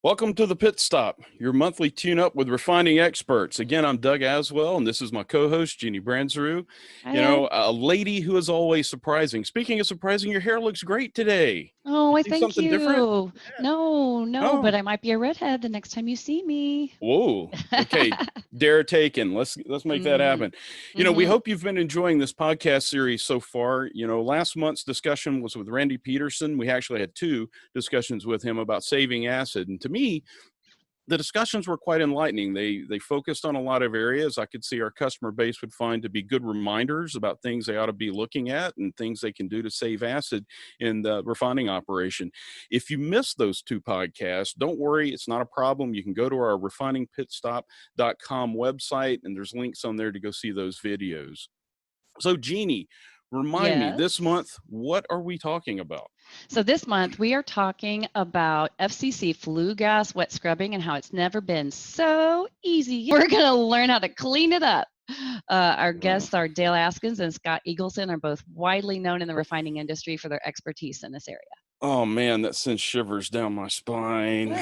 Welcome to the Pit Stop, your monthly tune-up with refining experts. Again, I'm Doug Aswell, and this is my co-host, Jeannie Brandsrew. Hi, You know, a lady who is always surprising. Speaking of surprising, your hair looks great today. Oh, I See thank something different? you. Yeah. No, Oh. but I might be a redhead the next time you see me. Whoa. Okay. Dare taken. Let's make that happen. You know, we hope you've been enjoying this podcast series so far. You know, last month's discussion was with Randy Peterson. We actually had two discussions with him about saving acid. And to me, the discussions were quite enlightening. They focused on a lot of areas I could see our customer base would find to be good reminders about things they ought to be looking at and things they can do to save acid in the refining operation. If you missed those two podcasts, don't worry, it's not a problem. You can go to our refiningpitstop.com website, and there's links on there to go see those videos. So, Jeannie, remind me, this month, what are we talking about? So this month we are talking about FCC flue gas wet scrubbing and how it's never been so easy. We're going to learn how to clean it up. Our guests are Dale Askins and Scott Eagleson, are both widely known in the refining industry for their expertise in this area. Oh man, that sends shivers down my spine.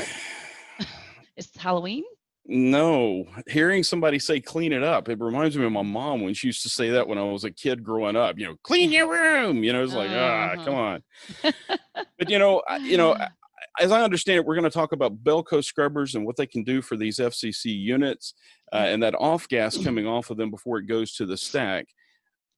It's Halloween? No, hearing somebody say clean it up, it reminds me of my mom when she used to say that when I was a kid growing up, you know, clean your room, you know, it's like, come on. But, you know, as I understand it, we're going to talk about BELCO scrubbers and what they can do for these FCC units and that off gas coming off of them before it goes to the stack.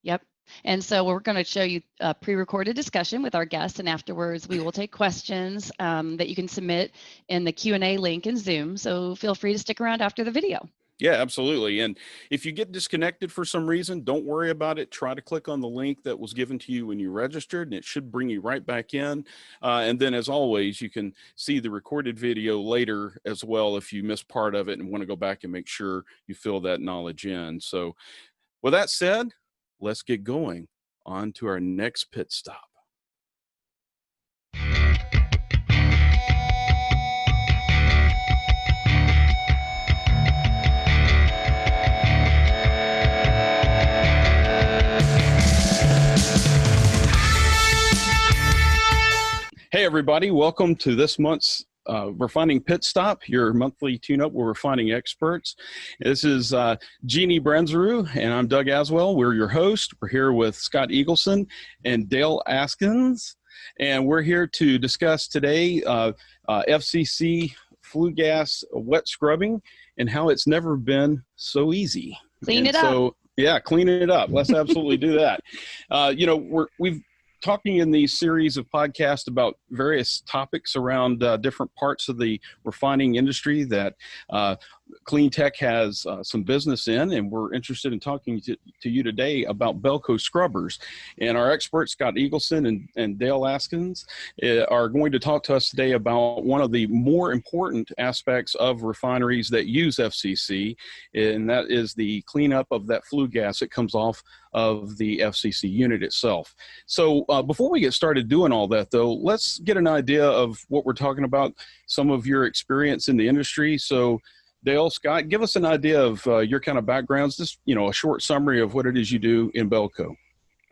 Yep. And so we're going to show you a pre-recorded discussion with our guests, and afterwards we will take questions that you can submit in the Q&A link in Zoom. So feel free to stick around after the video. Yeah, absolutely. And if you get disconnected for some reason, don't worry about it. Try to click on the link that was given to you when you registered, and it should bring you right back in. And then, as always, you can see the recorded video later as well if you missed part of it and want to go back and make sure you fill that knowledge in. So with that said, let's get going on to our next pit stop. Hey everybody, welcome to this month's Refining Pit Stop, your monthly tune-up with refining experts. This is Jeannie Brandsrew, and I'm Doug Aswell. We're your host. We're here with Scott Eagleson and Dale Askins, and we're here to discuss today FCC flue gas wet scrubbing and how it's never been so easy. Clean it up. Yeah, clean it up. Let's absolutely do that. You know, we've talking in these series of podcasts about various topics around different parts of the refining industry that Clean Tech has some business in, and we're interested in talking to you today about BELCO scrubbers. And our experts, Scott Eagleson and Dale Askins, are going to talk to us today about one of the more important aspects of refineries that use FCC, and that is the cleanup of that flue gas that comes off of the FCC unit itself. So before we get started doing all that, though, let's get an idea of what we're talking about, some of your experience in the industry. So Dale, Scott, give us an idea of your kind of backgrounds, just, you know, a short summary of what it is you do in BELCO. All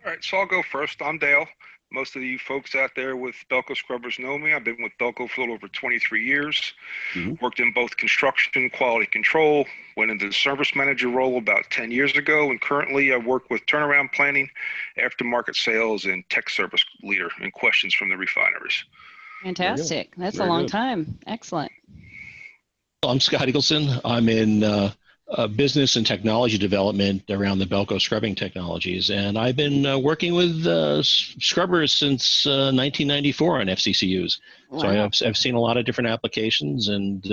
right, so I'll go first. I'm Dale. Most of you folks out there with BELCO scrubbers know me. I've been with BELCO for a little over 23 years. Worked in both construction, quality control, went into the service manager role about 10 years ago, and currently I work with turnaround planning, aftermarket sales, and tech service leader in questions from the refineries. Fantastic. That's a long time. Excellent. I'm Scott Eagleson. I'm in business and technology development around the BELCO scrubbing technologies, and I've been working with scrubbers since 1994 on FCCUs. Wow. So I've seen a lot of different applications, and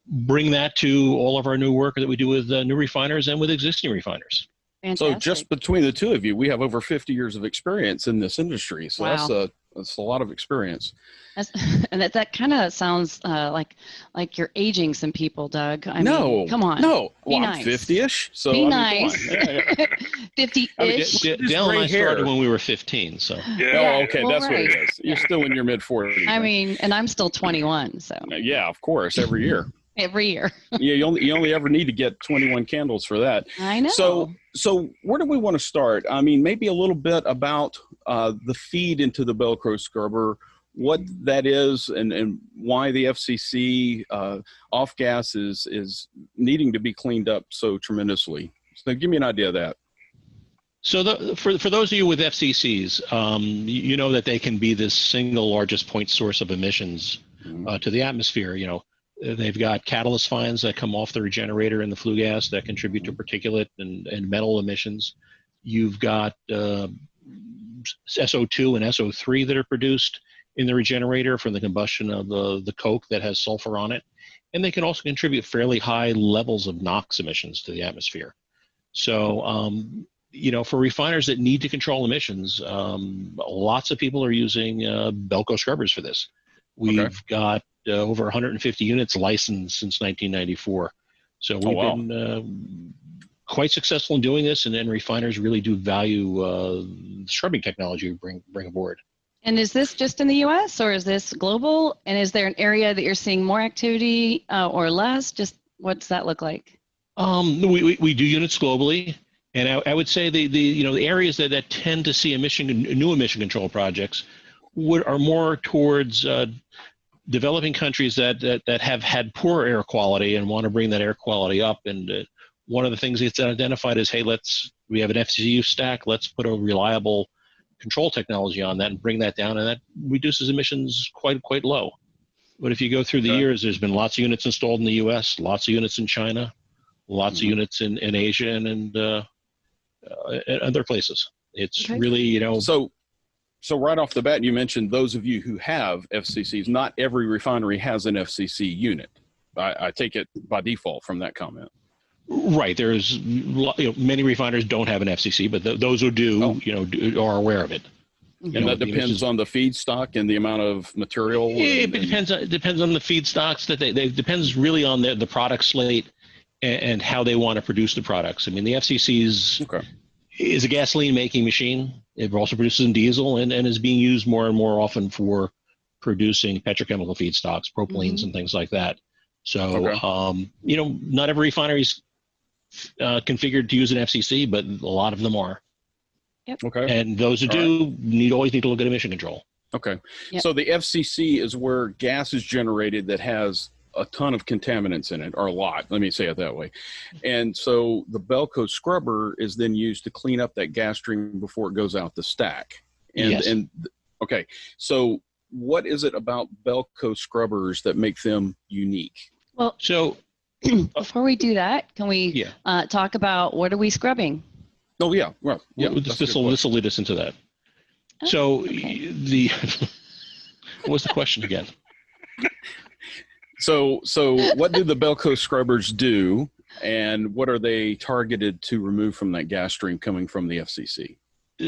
bring that to all of our new work that we do with new refiners and with existing refiners. Fantastic. So just between the two of you, we have over 50 years of experience in this industry. So wow. That's a lot of experience. And that kind of sounds like you're aging some people, Doug. I mean, come on. No, well, I'm 50-ish. So be nice. 50-ish. Dale and I started when we were 15. So yeah. Oh, okay, well, that's right. What it is. You're still in your mid-40s. I mean, and I'm still 21. So yeah, of course, every year. Every year. Yeah, you only ever need to get 21 candles for that. I know. So where do we want to start? I mean, maybe a little bit about the feed into the BELCO scrubber. what that is and why the FCC off gas is needing to be cleaned up so tremendously. So give me an idea of that. So for those of you with FCCs, you know that they can be the single largest point source of emissions to the atmosphere. You know, they've got catalyst fines that come off the regenerator in the flue gas that contribute to particulate and metal emissions. You've got SO2 and SO3 that are produced in the regenerator from the combustion of the coke that has sulfur on it. And they can also contribute fairly high levels of NOx emissions to the atmosphere. So, you know, for refiners that need to control emissions, lots of people are using BELCO scrubbers for this. We've got over 150 units licensed since 1994. So we've been quite successful in doing this, and then refiners really do value the scrubbing technology we bring aboard. And is this just in the U.S. or is this global? And is there an area that you're seeing more activity or less? Just what's that look like? We do units globally. And I would say the areas that tend to see new emission control projects are more towards developing countries that have had poor air quality and want to bring that air quality up. And one of the things that's identified is, hey, we have an FCCU stack, let's put a reliable control technology on that and bring that down, and that reduces emissions quite low. But if you go through the years, there's been lots of units installed in the U.S., lots of units in China, lots of units in Asia and other places. It's really, you know. So right off the bat, you mentioned those of you who have FCCs. Not every refinery has an FCC unit. I take it by default from that comment. Right. There's many refiners don't have an FCC, but those who do, are aware of it. And that depends on the feedstock and the amount of material. It depends on the feedstocks that they depends really on the product slate and how they want to produce the products. I mean, the FCC is a gasoline making machine. It also produces diesel and is being used more and more often for producing petrochemical feedstocks, propylenes and things like that. So, not every refinery is configured to use an FCC, but a lot of them are. Yep. Okay. And those who do always need to look at emission control. Okay. Yep. So the FCC is where gas is generated that has a ton of contaminants in it, or a lot, let me say it that way. And so the BELCO scrubber is then used to clean up that gas stream before it goes out the stack. Okay. So what is it about BELCO scrubbers that make them unique? Well, so before we do that, can we talk about what are we scrubbing? Oh yeah, well, this will lead us into that. Oh, so what was the question again? So what do the BELCO scrubbers do, and what are they targeted to remove from that gas stream coming from the FCC?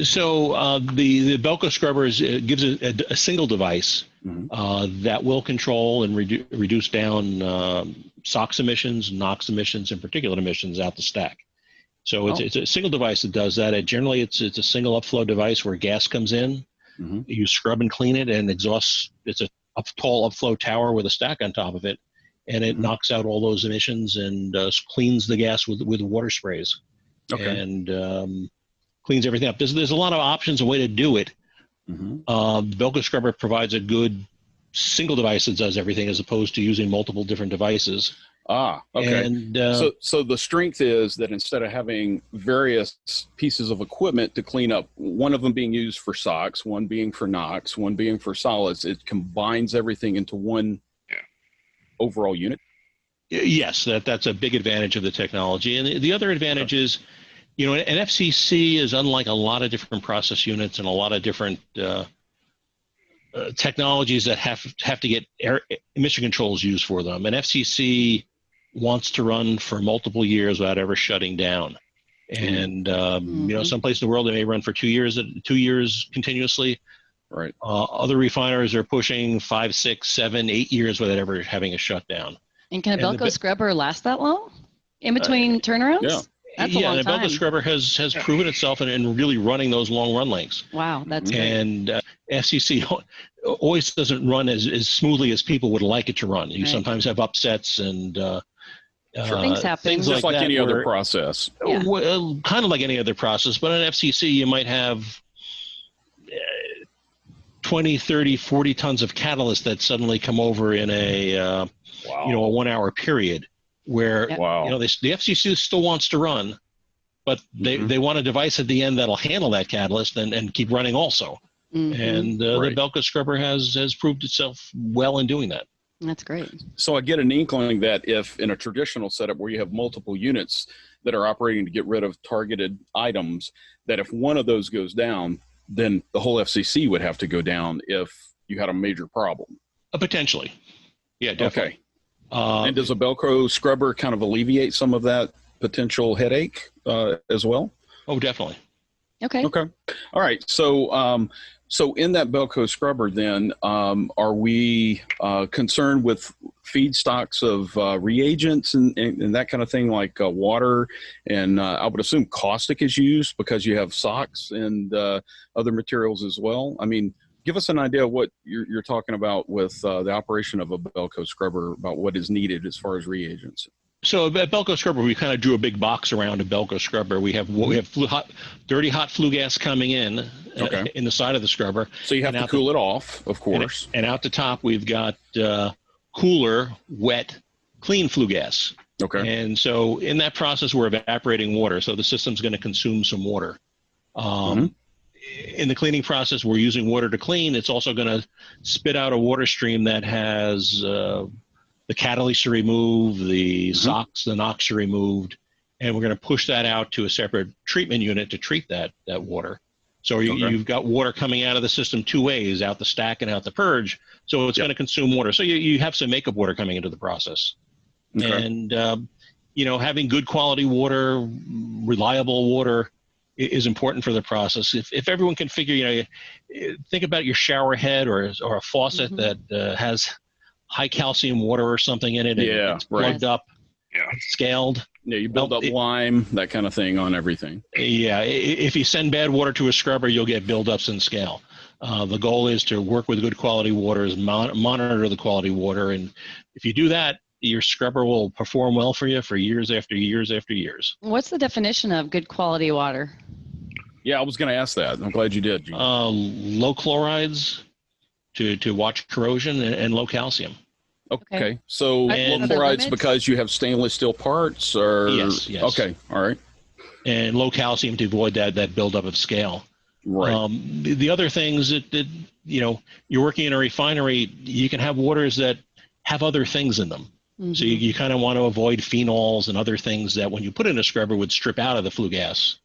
So the BELCO scrubbers gives a single device that will control and reduce down SOx emissions, NOx emissions, and particulate emissions out the stack. So it's a single device that does that. Generally, it's a single upflow device where gas comes in, you scrub and clean it, and exhausts. It's a tall upflow tower with a stack on top of it, and it knocks out all those emissions and cleans the gas with water sprays, and cleans everything up. There's a lot of options, a way to do it. The BELCO scrubber provides a good single device that does everything, as opposed to using multiple different devices. Okay. And, so the strength is that instead of having various pieces of equipment to clean up, one of them being used for SOx, one being for NOx, one being for solids, it combines everything into one overall unit? Yes, that's a big advantage of the technology. And the other advantage is, an FCC is unlike a lot of different process units and a lot of different technologies that have to get emission controls used for them. An FCC wants to run for multiple years without ever shutting down. And, some place in the world, they may run for 2 years continuously. Right. Other refiners are pushing 5, 6, 7, 8 years without ever having a shutdown. And can a BELCO scrubber last that long in between turnarounds? Yeah. That's a long and a time. BELCO scrubber has proven itself in really running those long run lengths. Wow, that's great. And FCC always doesn't run as smoothly as people would like it to run. You sometimes have upsets and things happen. Things just like any other process. Well, kind of like any other process, but on FCC you might have 20, 30, 40 tons of catalyst that suddenly come over in a, Wow. you know, a 1 hour period where, Wow. you know, the FCCU still wants to run, but they want a device at the end that'll handle that catalyst and keep running also. And the BELCO scrubber has proved itself well in doing that. That's great. So I get an inkling that if in a traditional setup where you have multiple units that are operating to get rid of targeted items, that if one of those goes down, then the whole FCC would have to go down if you had a major problem. Potentially. Yeah, definitely. Okay. And does a BELCO scrubber kind of alleviate some of that potential headache as well? Oh, definitely. Okay. Okay. All right. So, so in that BELCO scrubber, then, are we concerned with feedstocks of reagents and that kind of thing, like water? And I would assume caustic is used because you have SOx and other materials as well. I mean, give us an idea of what you're talking about with the operation of a BELCO scrubber, about what is needed as far as reagents. So at BELCO scrubber, we kind of drew a big box around a BELCO scrubber. We have dirty hot flue gas coming in in the side of the scrubber. So you have to cool it off, of course. And out the top, we've got cooler, wet, clean flue gas. Okay. And so in that process, we're evaporating water. So the system's going to consume some water. In the cleaning process, we're using water to clean. It's also going to spit out a water stream that has the catalyst are removed, the SOx, the NOx are removed, and we're going to push that out to a separate treatment unit to treat that water. So you've got water coming out of the system two ways, out the stack and out the purge. So it's going to consume water. So you have some makeup water coming into the process. Okay. And, you know, having good quality water, reliable water is important for the process. If everyone can figure, you know, think about your shower head or a faucet that has high calcium water or something in it, and it's plugged up, scaled. Yeah, you build up lime, that kind of thing on everything. Yeah, if you send bad water to a scrubber, you'll get buildups in scale. The goal is to work with good quality waters, monitor the quality water, and if you do that, your scrubber will perform well for you for years after years after years. What's the definition of good quality water? Yeah, I was going to ask that. I'm glad you did. Low chlorides to watch corrosion and low calcium. Okay. So low chlorides because you have stainless steel parts, or yes. Okay, all right. And low calcium to avoid that buildup of scale. Right. The other things that you know, you're working in a refinery, you can have waters that have other things in them. So you kind of want to avoid phenols and other things that when you put in a scrubber would strip out of the flue gas.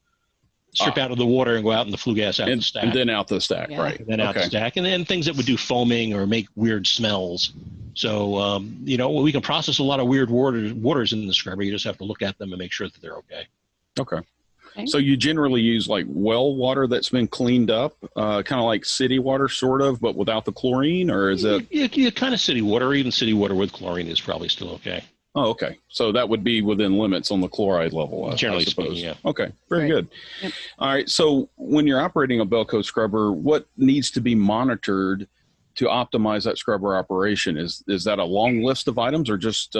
Strip out of the water and go out in the flue gas out the stack. And then out the stack, right. And then out the stack. And then things that would do foaming or make weird smells. So, you know, we can process a lot of weird waters in the scrubber. You just have to look at them and make sure that they're okay. Okay. So you generally use like well water that's been cleaned up, kind of like city water sort of, but without the chlorine, or is it? Yeah, kind of city water, or even city water with chlorine is probably still okay. Oh, okay. So that would be within limits on the chloride level, generally I suppose. Speaking, yeah. Okay, very good. Yep. All right. So when you're operating a BELCO scrubber, what needs to be monitored to optimize that scrubber operation? Is that a long list of items, or just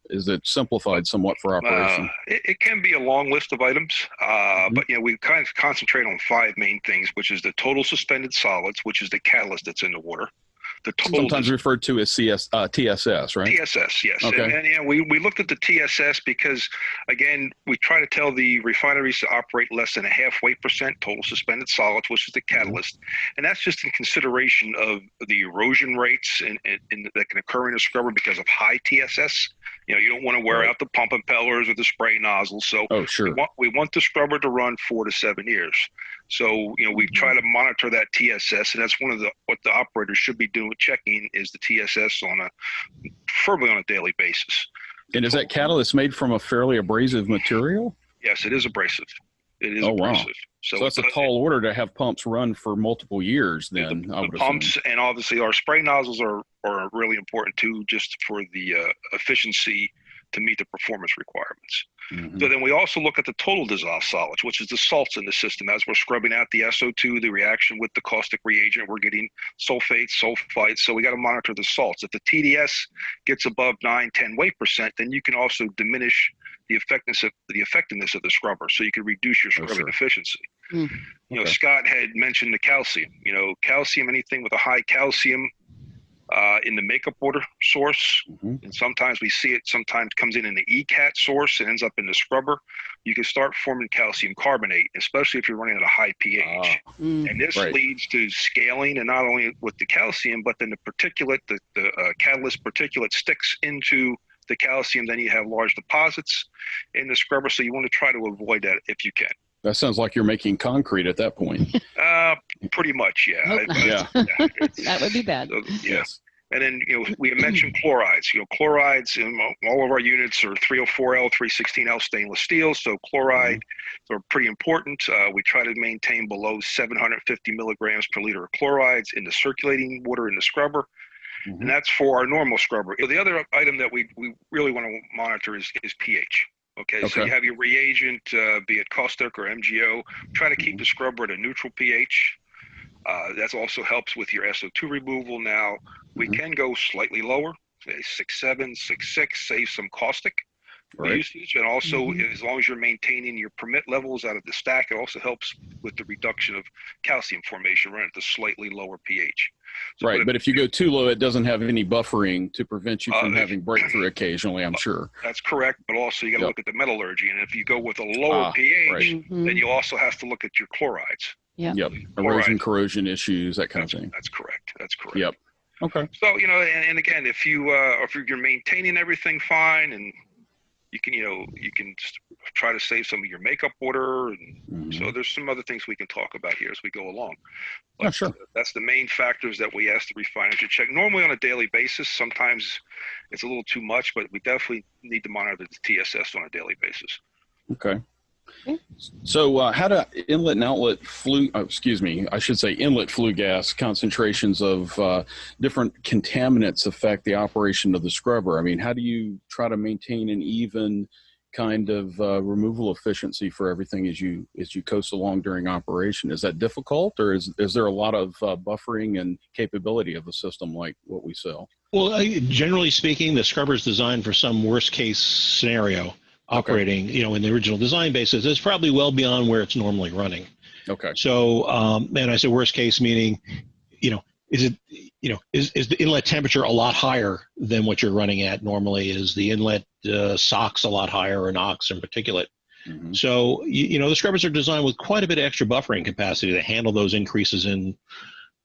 is it simplified somewhat for operation? It can be a long list of items, but you know, we kind of concentrate on 5 main things, which is the total suspended solids, which is the catalyst that's in the water. Sometimes referred to as TSS, right? TSS, yes. Okay. And yeah, we looked at the TSS because, again, we try to tell the refineries to operate less than a half-weight % total suspended solids, which is the catalyst. And that's just in consideration of the erosion rates that can occur in a scrubber because of high TSS. You know, you don't want to wear out the pump impellers or the spray nozzles. So we want the scrubber to run 4 to 7 years. So, you know, we try to monitor that TSS, and that's one of what the operators should be doing, checking is the TSS preferably on a daily basis. And is that catalyst made from a fairly abrasive material? Yes, it is abrasive. It is abrasive. Wow. So that's a tall order to have pumps run for multiple years then, the pumps and obviously our spray nozzles are really important too, just for the efficiency to meet the performance requirements. So then we also look at the total dissolved solids, which is the salts in the system. As we're scrubbing out the SO2, the reaction with the caustic reagent, we're getting sulfates, sulfites. So we got to monitor the salts. If the TDS gets above 9-10 weight %, then you can also diminish the effectiveness of the scrubber. So you can reduce your scrubbing efficiency. Mm. You know, Scott had mentioned the calcium. You know, calcium, anything with a high calcium in the makeup water source, and sometimes we see it, sometimes comes in the ECAT source and ends up in the scrubber. You can start forming calcium carbonate, especially if you're running at a high pH. And this leads to scaling, and not only with the calcium, but then the particulate, the catalyst particulate sticks into the calcium. Then you have large deposits in the scrubber. So you want to try to avoid that if you can. That sounds like you're making concrete at that point. Pretty much, yeah. That would be bad. So, yes. And then, you know, we mentioned chlorides. You know, chlorides in all of our units are 304L, 316L stainless steel. So chloride are pretty important. We try to maintain below 750 milligrams per liter of chlorides in the circulating water in the scrubber. And that's for our normal scrubber. The other item that we really want to monitor is pH. Okay, so you have your reagent, be it caustic or MgO. Try to keep the scrubber at a neutral pH. That also helps with your SO2 removal. Now, we can go slightly lower, say 6.7, 6.6, save some caustic usage. And also, as long as you're maintaining your permit levels out of the stack, it also helps with the reduction of calcium formation right at the slightly lower pH. So, but if you go too low, it doesn't have any buffering to prevent you from having breakthrough occasionally, I'm sure. That's correct, but also you got to look at the metallurgy. And if you go with a lower pH, then you also have to look at your chlorides. Erosion, corrosion issues, that kind of thing. That's correct. Okay. So, you know, and again, if you're maintaining everything fine, and you can try to save some of your makeup water, and so there's some other things we can talk about here as we go along. But sure. That's the main factors that we ask the refiners to check normally on a daily basis. Sometimes it's a little too much, but we definitely need to monitor the TSS on a daily basis. Okay. So how do inlet and outlet flue, inlet flue gas concentrations of different contaminants affect the operation of the scrubber? I mean, how do you try to maintain an even kind of removal efficiency for everything as you coast along during operation? Is that difficult, or is there a lot of buffering and capability of a system like what we sell? Well, generally speaking, the scrubber is designed for some worst case scenario. Operating, you know, in the original design basis, it's probably well beyond where it's normally running. Okay. So, and I say worst case meaning, you know, is the inlet temperature a lot higher than what you're running at normally? Is the inlet SOx a lot higher, or NOx in particulate? So, you know, the scrubbers are designed with quite a bit of extra buffering capacity to handle those increases in,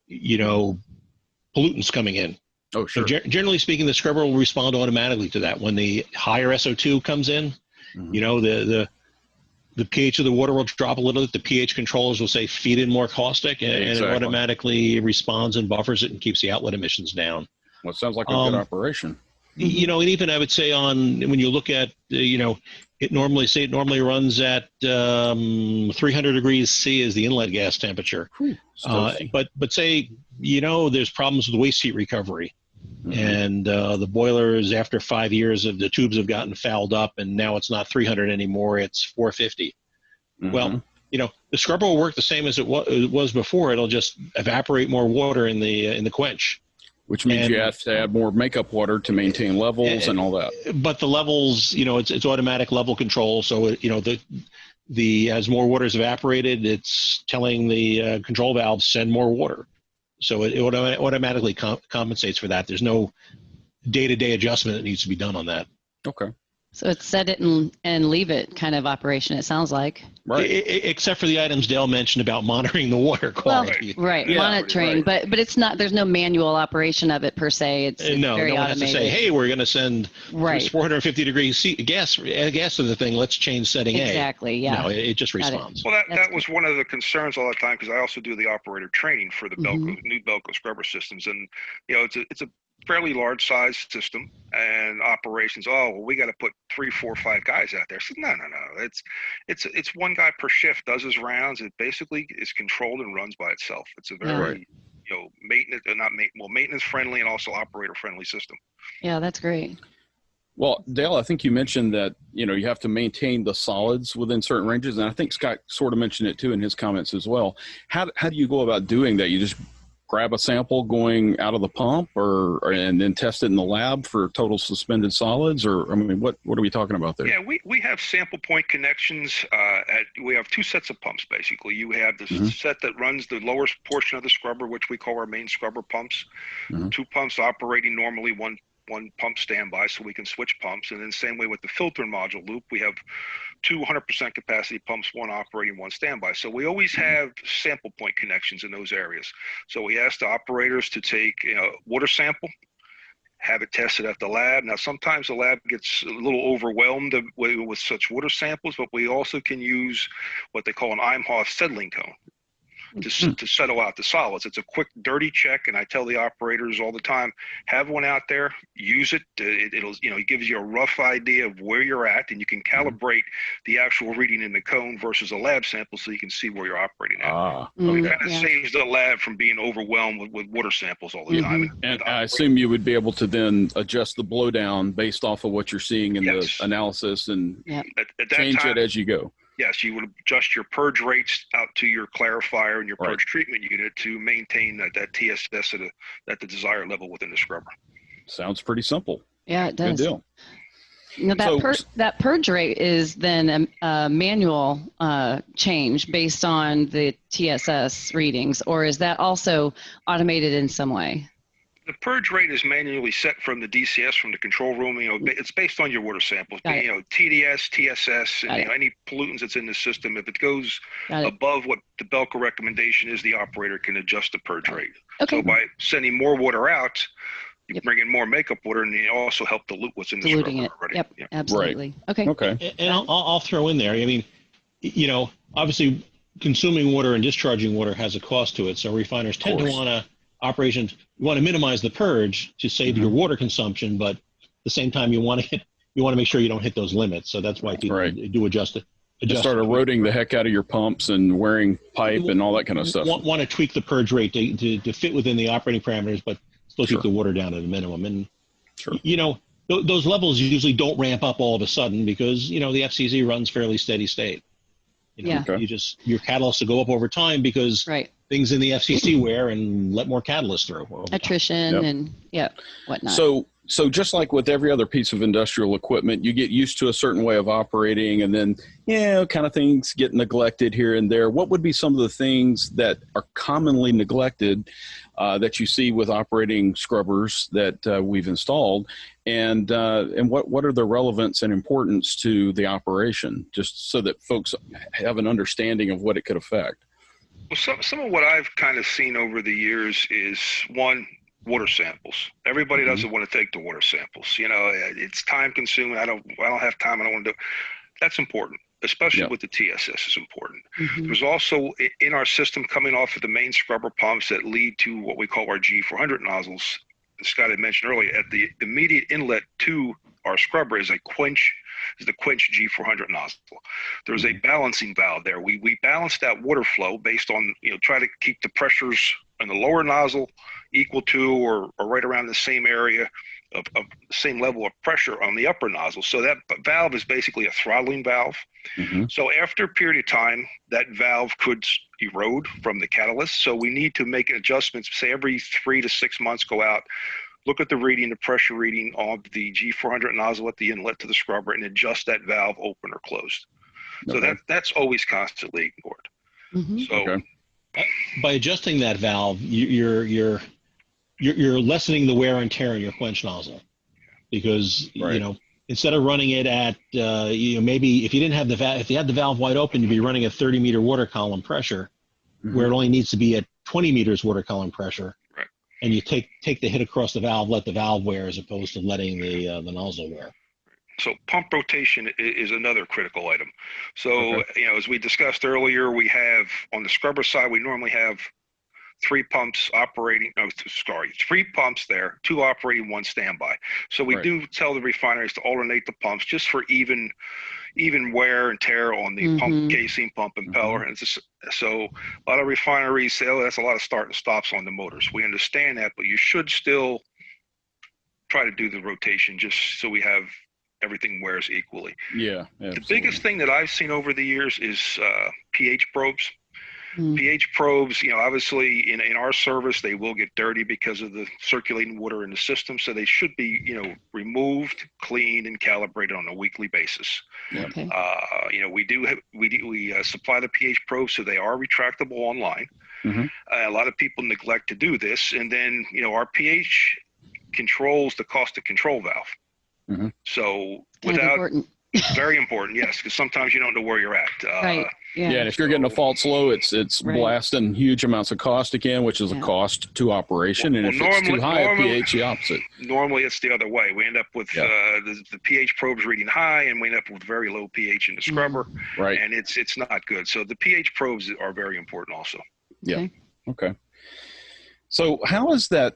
you know, pollutants coming in. Oh, sure. So generally speaking, the scrubber will respond automatically to that. When the higher SO2 comes in, you know, the pH of the water will drop a little bit. The pH controllers will say feed in more caustic, and it automatically responds and buffers it and keeps the outlet emissions down. Well, it sounds like a good operation. You know, and even I would say when you look at, you know, it normally runs at 300 degrees C is the inlet gas temperature. But say, you know, there's problems with waste heat recovery. And the boilers, after 5 years of the tubes have gotten fouled up, and now it's not 300 anymore, it's 450. Well, you know, the scrubber will work the same as it was before. It'll just evaporate more water in the quench. Which means you have to add more makeup water to maintain levels and all that. But the levels, you know, it's automatic level control. So, you know, as more water is evaporated, it's telling the control valve send more water. So it automatically compensates for that. There's no day-to-day adjustment that needs to be done on that. Okay. So it's set it and leave it kind of operation, it sounds like. Right. Except for the items Dale mentioned about monitoring the water quality. Well, right, monitoring, right. But it's not, there's no manual operation of it per se. It's no, very no one automated. has to say, hey, we're going to send 450 degrees gas to the thing. Let's change setting A. Exactly, yeah. No, it just responds. Well, that was one of the concerns all the time, because I also do the operator training for the BELCO, new BELCO scrubber systems. And, you know, it's a fairly large size system, and operations, we got to put 3, 4, 5 guys out there. So no, it's one guy per shift does his rounds. It basically is controlled and runs by itself. It's a very you know, maintenance friendly and also operator friendly system. Yeah, that's great. Well, Dale, I think you mentioned that, you know, you have to maintain the solids within certain ranges, and I think Scott sort of mentioned it too in his comments as well. How do you go about doing that? You just grab a sample going out of the pump, and then test it in the lab for total suspended solids? Or, I mean, what are we talking about there? Yeah, we have sample point connections. We have two sets of pumps, basically. You have the set that runs the lower portion of the scrubber, which we call our main scrubber pumps. Two pumps operating normally, one pump standby, so we can switch pumps. And then same way with the filter module loop, we have 200% capacity pumps, one operating, one standby. So we always have sample point connections in those areas. So we ask the operators to take water sample, have it tested at the lab. Now, sometimes the lab gets a little overwhelmed with such water samples, but we also can use what they call an Imhoff settling cone to settle out the solids. It's a quick, dirty check, and I tell the operators all the time, have one out there, use it. It gives you a rough idea of where you're at, and you can calibrate the actual reading in the cone versus a lab sample, so you can see where you're operating at. It kind of saves the lab from being overwhelmed with water samples all the time. And I assume you would be able to then adjust the blowdown based off of what you're seeing in the analysis and change it as you go. Yes, you would adjust your purge rates out to your clarifier and your purge treatment unit to maintain that TSS at the desired level within the scrubber. Sounds pretty simple. Yeah, it does. Good deal. That purge rate is then a manual change based on the TSS readings, or is that also automated in some way? The purge rate is manually set from the DCS, from the control room. It's based on your water samples. TDS, TSS, and any pollutants that's in the system. If it goes above what the BELCO recommendation is, the operator can adjust the purge rate. Okay. So by sending more water out, you bring in more makeup water, and you also help dilute what's in the scrubber already. Yep, absolutely. Right. Okay. And I'll throw in there. I mean, obviously, consuming water and discharging water has a cost to it. So refiners tend to want to you want to minimize the purge to save your water consumption, but at the same time you want to make sure you don't hit those limits. So that's why people do adjust it. Start eroding the heck out of your pumps and wearing pipe and all that kind of stuff. Want to tweak the purge rate to fit within the operating parameters, but still keep the water down at a minimum. And those levels usually don't ramp up all of a sudden because the FCC runs fairly steady state. Your catalysts will go up over time because things in the FCC wear and let more catalyst through. Attrition and whatnot. So just like with every other piece of industrial equipment, you get used to a certain way of operating, and then kind of things get neglected here and there. What would be some of the things that are commonly neglected that you see with operating scrubbers that we've installed, and what are the relevance and importance to the operation, just so that folks have an understanding of what it could affect? Well, some of what I've kind of seen over the years is, one, water samples. Everybody doesn't want to take the water samples. It's time consuming. I don't have time. I don't want to do it. That's important, especially with the TSS is important. There's also in our system, coming off of the main scrubber pumps that lead to what we call our G400 nozzles. Scott had mentioned earlier, at the immediate inlet to our scrubber is the quench G400 nozzle. There's a balancing valve there. We balance that water flow based on, try to keep the pressures in the lower nozzle equal to or right around the same area of same level of pressure on the upper nozzle. So that valve is basically a throttling valve. So after a period of time, that valve could erode from the catalyst. So we need to make adjustments, say every 3 to 6 months, go out, look at the reading, the pressure reading of the G400 nozzle at the inlet to the scrubber, and adjust that valve open or closed. So that's always constantly ignored. So by adjusting that valve, you're lessening the wear and tear on your quench nozzle, because instead of running it at maybe if you didn't have if you had the valve wide open, you'd be running at 30-meter water column pressure, where it only needs to be at 20 meters water column pressure. And you take the hit across the valve, let the valve wear, as opposed to letting the nozzle wear. So pump rotation is another critical item. So, as we discussed earlier, we have on the scrubber side, we normally have 3 pumps operating, 3 pumps there, 2 operating, 1 standby. So we do tell the refineries to alternate the pumps just for even wear and tear on the pump casing, pump impeller. And so a lot of refineries say, that's a lot of start and stops on the motors. We understand that, but you should still try to do the rotation just so we have everything wears equally. Yeah, absolutely. The biggest thing that I've seen over the years is pH probes. pH probes, obviously in our service, they will get dirty because of the circulating water in the system. So they should be, removed, cleaned, and calibrated on a weekly basis. Okay. We supply the pH probes, so they are retractable online. A lot of people neglect to do this. And then, our pH controls the caustic control valve. So without, very important, yes, because sometimes you don't know where you're at. Right. Yeah, and if you're getting a fault slow, it's blasting huge amounts of caustic in, which is a cost to operation. And if it's too high a pH, the opposite. Normally, it's the other way. We end up with the pH probes reading high, and we end up with very low pH in the scrubber. Right. And it's not good. So the pH probes are very important also. Yeah. Okay. So how is that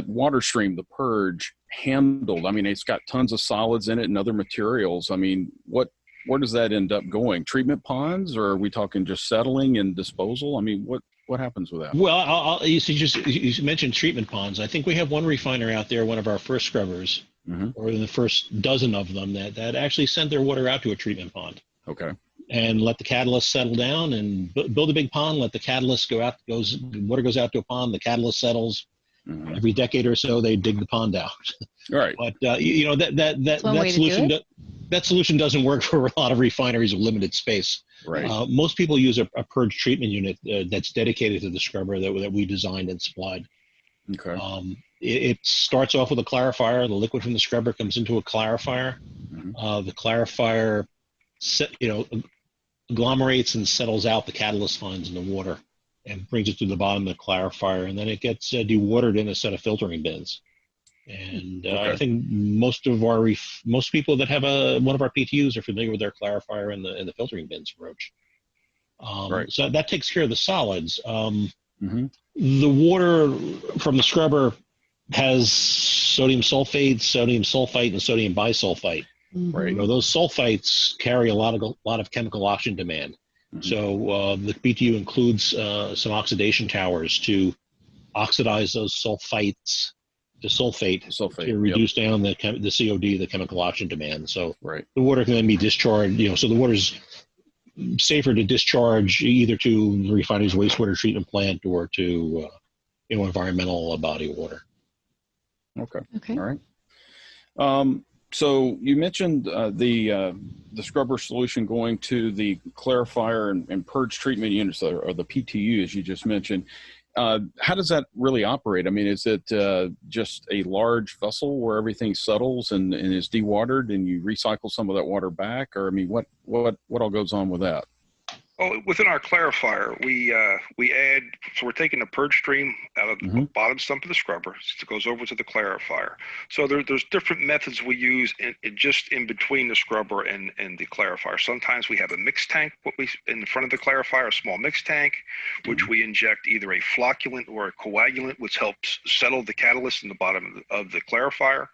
water stream, the Purge, handled? I mean, it's got tons of solids in it and other materials. I mean, where does that end up going? Treatment ponds, or are we talking just settling and disposal? I mean, what happens with that? Well, you mentioned treatment ponds. I think we have one refiner out there, one of our first scrubbers, or the first dozen of them that actually sent their water out to a treatment pond. Okay. And let the catalyst settle down and build a big pond. Let the catalyst go out. Water goes out to a pond. The catalyst settles. Every decade or so, they dig the pond out. Right. But that solution doesn't work for a lot of refineries with limited space. Right. Most people use a Purge treatment unit that's dedicated to the scrubber that we designed and supplied. Okay. It starts off with a clarifier. The liquid from the scrubber comes into a clarifier. The clarifier, agglomerates and settles out the catalyst fines in the water and brings it to the bottom of the clarifier, and then it gets dewatered in a set of filtering bins. And I think most people that have one of our PTUs are familiar with their clarifier and the filtering bins approach. So that takes care of the solids. The water from the scrubber has sodium sulfate, and sodium bisulfite. Right. Those sulfites carry a lot of chemical oxygen demand. So the BTU includes some oxidation towers to oxidize those sulfites to sulfate to reduce down the COD, the chemical oxygen demand. So the water can then be discharged. So the water's safer to discharge either to the refinery's wastewater treatment plant or to environmental body of water. Okay. All right. So you mentioned the scrubber solution going to the clarifier and purge treatment units, or the PTU, as you just mentioned. How does that really operate? I mean, is it just a large vessel where everything settles and is dewatered, and you recycle some of that water back? Or I mean, what all goes on with that? Well, within our clarifier, we add, so we're taking the purge stream out of the bottom stump of the scrubber. It goes over to the clarifier. So there's different methods we use just in between the scrubber and the clarifier. Sometimes we have a mixed tank in front of the clarifier, a small mixed tank, which we inject either a flocculant or a coagulant, which helps settle the catalyst in the bottom of the clarifier,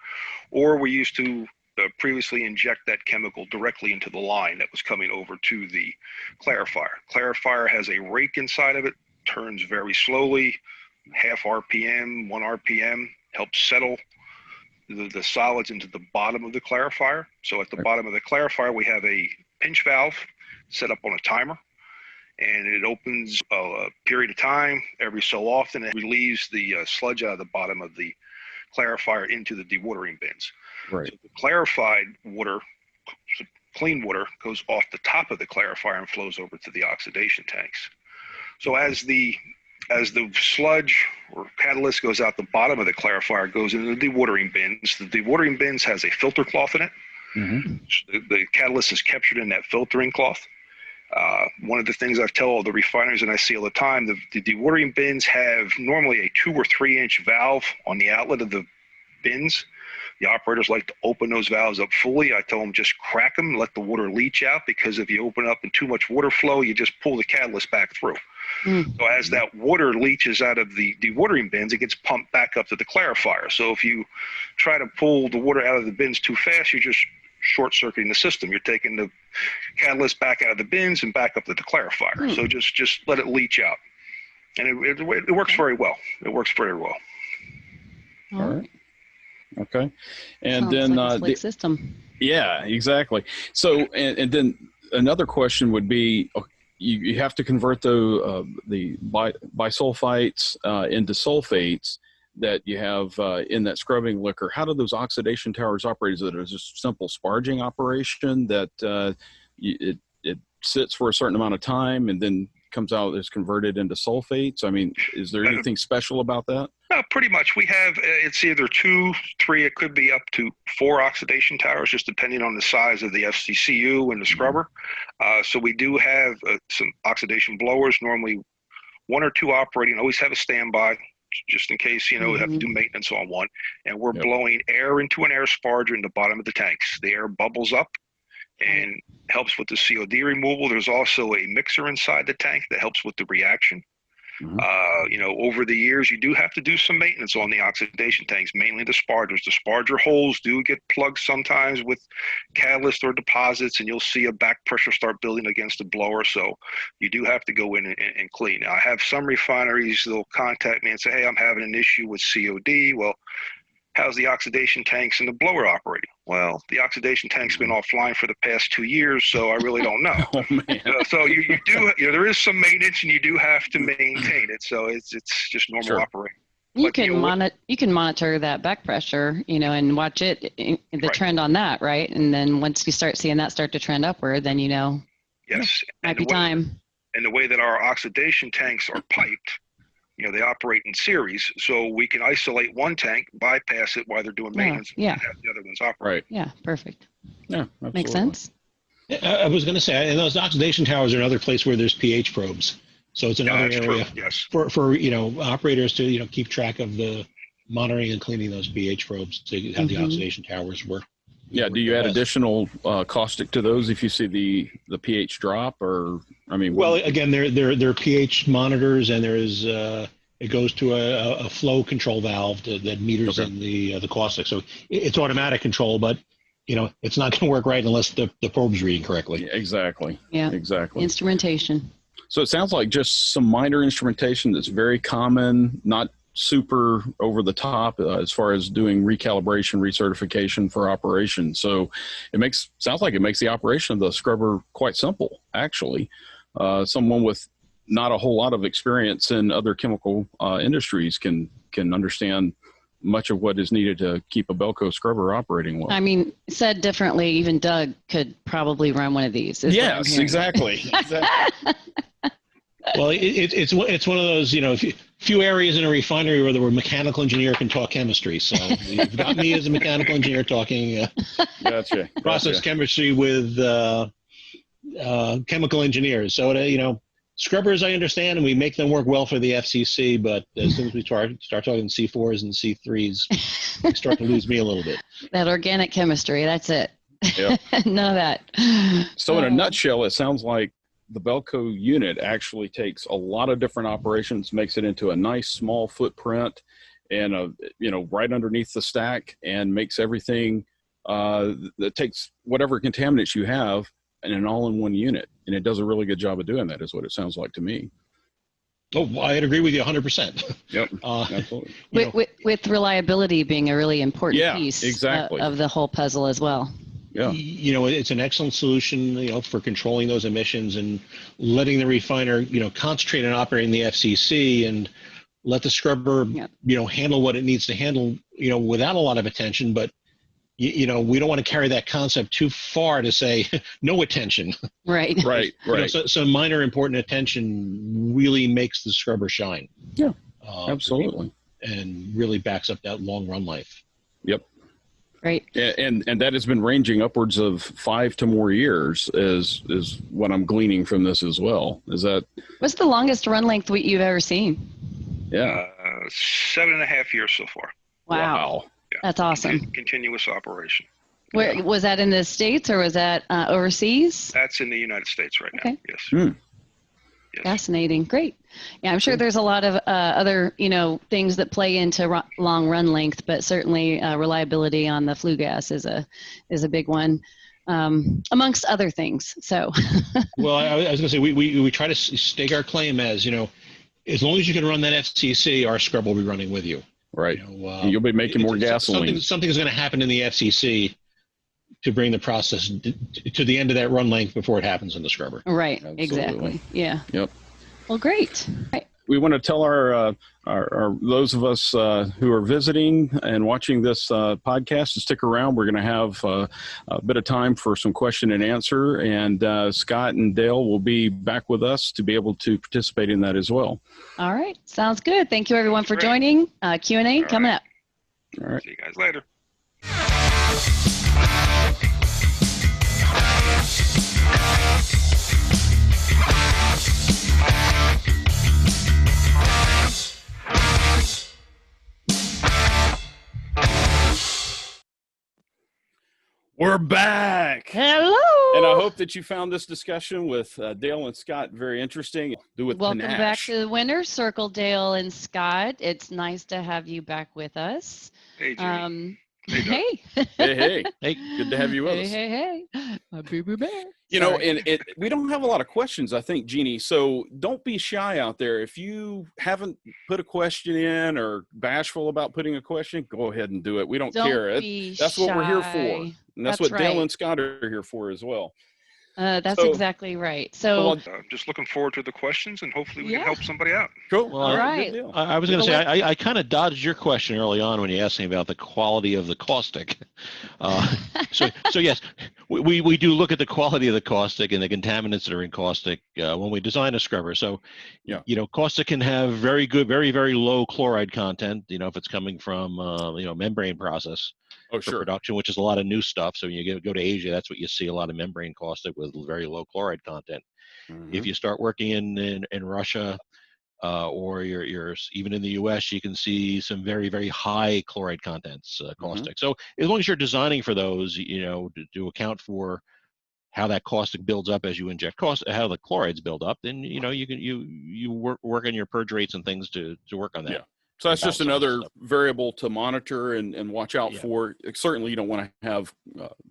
or we used to previously inject that chemical directly into the line that was coming over to the clarifier. Clarifier has a rake inside of it, turns very slowly, half RPM, 1 RPM, helps settle the solids into the bottom of the clarifier. So at the bottom of the clarifier, we have a pinch valve set up on a timer, and it opens a period of time. Every so often, it relieves the sludge out of the bottom of the clarifier into the dewatering bins. Right. So the clarified water, clean water, goes off the top of the clarifier and flows over to the oxidation tanks. So as the sludge or catalyst goes out the bottom of the clarifier, goes into the dewatering bins. The dewatering bins has a filter cloth in it. The catalyst is captured in that filtering cloth. One of the things I've told all the refineries, and I see all the time, the dewatering bins have normally a 2 or 3 inch valve on the outlet of the bins. The operators like to open those valves up fully. I tell them just crack them, let the water leach out, because if you open up and too much water flow, you just pull the catalyst back through. So as that water leaches out of the dewatering bins, it gets pumped back up to the clarifier. So if you try to pull the water out of the bins too fast, you're just short-circuiting the system. You're taking the catalyst back out of the bins and back up to the clarifier. So just let it leach out. And it works very well. It works very well. All right. Okay. And Sounds then like a slick system. Yeah, exactly. So and then another question would be, you have to convert the bisulfites into sulfates that you have in that scrubbing liquor. How do those oxidation towers operate? Is it just a simple sparging operation that it sits for a certain amount of time and then comes out is converted into sulfates? I mean, is there anything special about that? No, pretty much. We have, it's either 2, 3, it could be up to 4 oxidation towers, just depending on the size of the FCCU and the scrubber. So we do have some oxidation blowers, normally 1 or 2 operating, always have a standby, just in case, you know, we have to do maintenance on one. And we're blowing air into an air sparger in the bottom of the tanks. The air bubbles up and helps with the COD removal. There's also a mixer inside the tank that helps with the reaction. You know, over the years, you do have to do some maintenance on the oxidation tanks, mainly the spargers. The sparger holes do get plugged sometimes with catalyst or deposits, and you'll see a back pressure start building against the blower. So you do have to go in and clean. Now, I have some refineries, they'll contact me and say, hey, I'm having an issue with COD. Well, how's the oxidation tanks and the blower operating? Well, the oxidation tank's been offline for the past 2 years, so I really don't know. Oh, man. So you do, you know, there is some maintenance, and you do have to maintain it. So it's just normal operating. You can monitor that back pressure, you know, and watch the trend on that, right? And then once you start seeing that start to trend upward, then you know, might be time. And the way that our oxidation tanks are piped, you know, they operate in series, so we can isolate one tank, bypass it while they're doing maintenance, and have the other ones operate. Right. Yeah, perfect. Yeah, absolutely. Makes sense. I was going to say, and those oxidation towers are another place where there's pH probes. So it's another area for you know, operators to, you know, keep track of the monitoring and cleaning those pH probes to have the oxidation towers work. Yeah. Do you add additional caustic to those if you see the pH drop, or I mean? Well, again, they're pH monitors, and there is it goes to a flow control valve that meters in the caustic. So it's automatic control, but you know, it's not going to work right unless the probe's reading correctly. Yeah, exactly. Yeah. Exactly. Instrumentation. So it sounds like just some minor instrumentation that's very common, not super over the top as far as doing recalibration, recertification for operation. So it sounds like it makes the operation of the scrubber quite simple, actually. Someone with not a whole lot of experience in other chemical industries can understand much of what is needed to keep a BELCO scrubber operating well. I mean, said differently, even Doug could probably run one of these. Yes, exactly. Well, it's one of those, you know, few areas in a refinery where the mechanical engineer can talk chemistry. So you've got me as a mechanical engineer talking process chemistry with chemical engiers. So, you know, scrubbers I understand, and we make them work well for the FCC, but as soon as we start talking C4s and C3s, they start to lose me a little bit. That organic chemistry, that's it. Yep. None of that. So in a nutshell, it sounds like the BELCO unit actually takes a lot of different operations, makes it into a nice small footprint, and you know, right underneath the stack, and makes everything that takes whatever contaminants you have in an all-in-one unit, and it does a really good job of doing that, is what it sounds like to me. Oh, I'd agree with you 100%. Yep, absolutely. With reliability being a really important piece exactly. Of the whole puzzle as well. Yeah. You know, it's an excellent solution, you know, for controlling those emissions and letting the refiner, you know, concentrate on operating the FCC and let the scrubber, you know, handle what it needs to handle, you know, without a lot of attention. But, you know, we don't want to carry that concept too far to say no attention. Right. Right. You know, so minor important attention really makes the scrubber shine. Yeah, absolutely. And really backs up that long run life. Yep. Right. And that has been ranging upwards of 5 to more years is what I'm gleaning from this as well. Is that? What's the longest run length you've ever seen? Yeah. 7.5 years so far. Wow. Yeah. That's awesome. Continuous operation. Where was that, in the States, or was that overseas? That's in the United States right now. Yes. Yes. Fascinating. Great. Yeah, I'm sure there's a lot of other, you know, things that play into long run length, but certainly reliability on the flue gas is a big one, amongst other things. So. Well, I was going to say, we try to stake our claim as, you know, as long as you can run that FCC, our scrub will be running with you. Right. You know, you'll be making more gasoline. Something is going to happen in the FCC to bring the process to the end of that run length before it happens in the scrubber. Right. Absolutely. Exactly. Yeah. Yep. Well, great. Right. We want to tell our those of us who are visiting and watching this podcast to stick around. We're going to have a bit of time for some question and answer, and Scott and Dale will be back with us to be able to participate in that as well. All right. Sounds good. Thank you, everyone, for joining. Q&A coming up. All right. See you guys later. We're back. Hello. And I hope that you found this discussion with Dale and Scott very interesting. Welcome panache. back to the Winner's Circle, Dale and Scott. It's nice to have you back with us. Hey, Jimmy. Hey. Hey. Good to have you with us. Hey. My boo-boo bear. You know, and we don't have a lot of questions, I think, Jeannie. So don't be shy out there. If you haven't put a question in or bashful about putting a question, go ahead and do it. We don't care. That's what we're here for. And that's what Dale and Scott are here for as well. That's exactly right. So I'm just looking forward to the questions, and hopefully we can help somebody out. Cool. Well, all right. I was going to say, I kind of dodged your question early on when you asked me about the quality of the caustic. So yes, we do look at the quality of the caustic and the contaminants that are in caustic when we design a scrubber. So, you know, caustic can have very good, very, very low chloride content, you know, if it's coming from, membrane process. For production, which is a lot of new stuff. So when you go to Asia, that's what you see, a lot of membrane caustic with very low chloride content. Mm-hmm. If you start working in Russia or you're even in the US, you can see some very, very high chloride contents caustic. Mm-hmm. So as long as you're designing for those, you know, to account for how that caustic builds up as you inject how the chlorides build up, then you know you work on your purge rates and things to work on that. Yeah. So that's just another variable to monitor and watch out for. Certainly, you don't want to have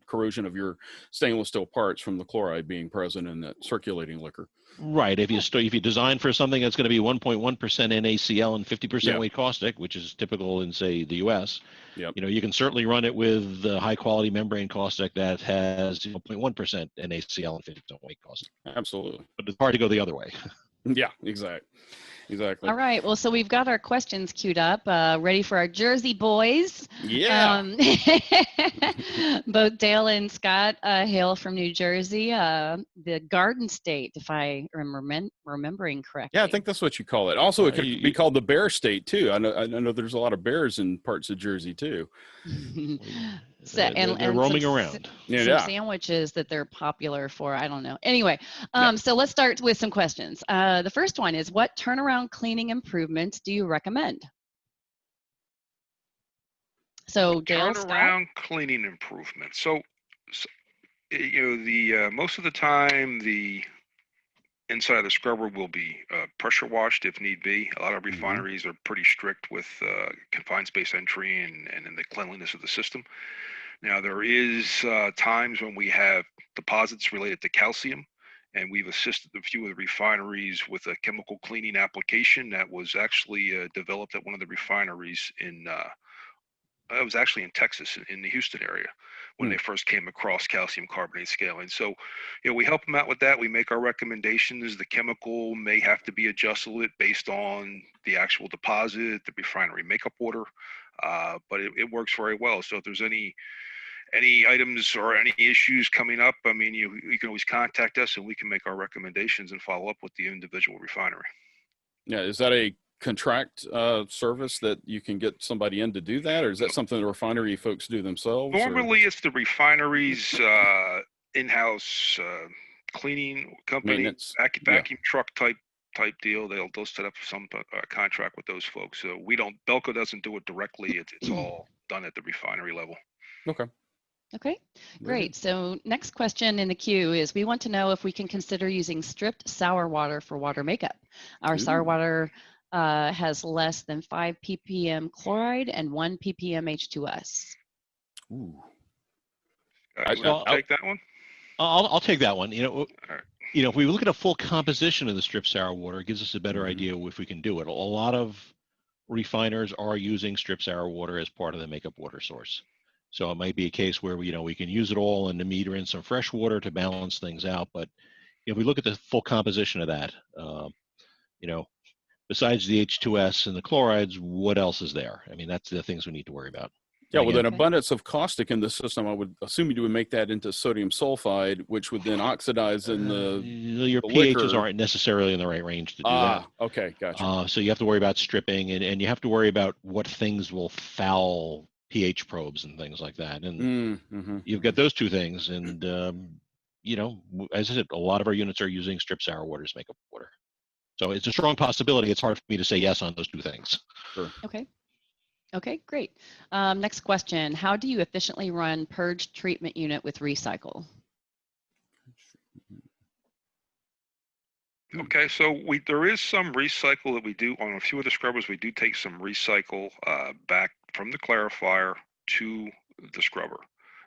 corrosion of your stainless steel parts from the chloride being present in that circulating liquor. Right. If you design for something that's going to be 1.1% NaCl and 50% weight caustic, which is typical in, say, the U.S., you know, you can certainly run it with high quality membrane caustic that has 0.1% NaCl and 50% weight caustic. Absolutely. But it's hard to go the other way. Yeah, exactly. All right. Well, so we've got our questions queued up, ready for our Jersey boys. Yeah. Both Dale and Scott hail from New Jersey, the Garden State, if I am remembering correctly. Yeah, I think that's what you call it. Also, it could be called the Bear State too. I know there's a lot of bears in parts of Jersey too. They're roaming around. Some sandwiches that they're popular for. I don't know. Anyway, so let's start with some questions. The first one is, what turnaround cleaning improvements do you recommend? So Dale, turnaround cleaning improvements. So you know, the most of the time the inside of the scrubber will be pressure washed if need be. A lot of refineries are pretty strict with confined space entry and the cleanliness of the system. Now, there is times when we have deposits related to calcium, and we've assisted a few of the refineries with a chemical cleaning application that was actually developed at one of the refineries it was actually in Texas, in the Houston area, when they first came across calcium carbonate scaling. So, you know, we help them out with that. We make our recommendations. The chemical may have to be adjusted based on the actual deposit, the refinery makeup order, but it works very well. So if there's any items or any issues coming up, I mean, you can always contact us and we can make our recommendations and follow up with the individual refinery. Yeah, is that a contract service that you can get somebody in to do that, or is that something the refinery folks do themselves? Normally, it's the refinery's in-house cleaning company, vacuum truck type deal. They'll set up some contract with those folks. So BELCO doesn't do it directly. It's all done at the refinery level. Okay, great. So next question in the queue is, we want to know if we can consider using stripped sour water for water makeup. Our sour water has less than 5 ppm chloride and 1 ppm H2S. Ooh. I'll take that one. I'll take that one. You know, if we look at a full composition of the stripped sour water, it gives us a better idea if we can do it. A lot of refiners are using stripped sour water as part of the makeup water source. So it might be a case where we can use it all and meter in some fresh water to balance things out. But if we look at the full composition of that, you know, besides the H2S and the chlorides, what else is there? I mean, that's the things we need to worry about. Yeah, with again, an abundance of caustic in the system, I would assume you would make that into sodium sulfide, which would then oxidize in your the pHs liquor. aren't necessarily in the right range to do that. Okay, gotcha. So you have to worry about stripping, and you have to worry about what things will foul pH probes and things like that. And you've got those two things. And, as I said, a lot of our units are using strip sour water as makeup water. So it's a strong possibility. It's hard for me to say yes on those two things. Sure. Okay, great. Next question. How do you efficiently run Purge treatment unit with recycle? Okay, so there is some recycle that we do on a few of the scrubbers. We do take some recycle back from the clarifier to the scrubber.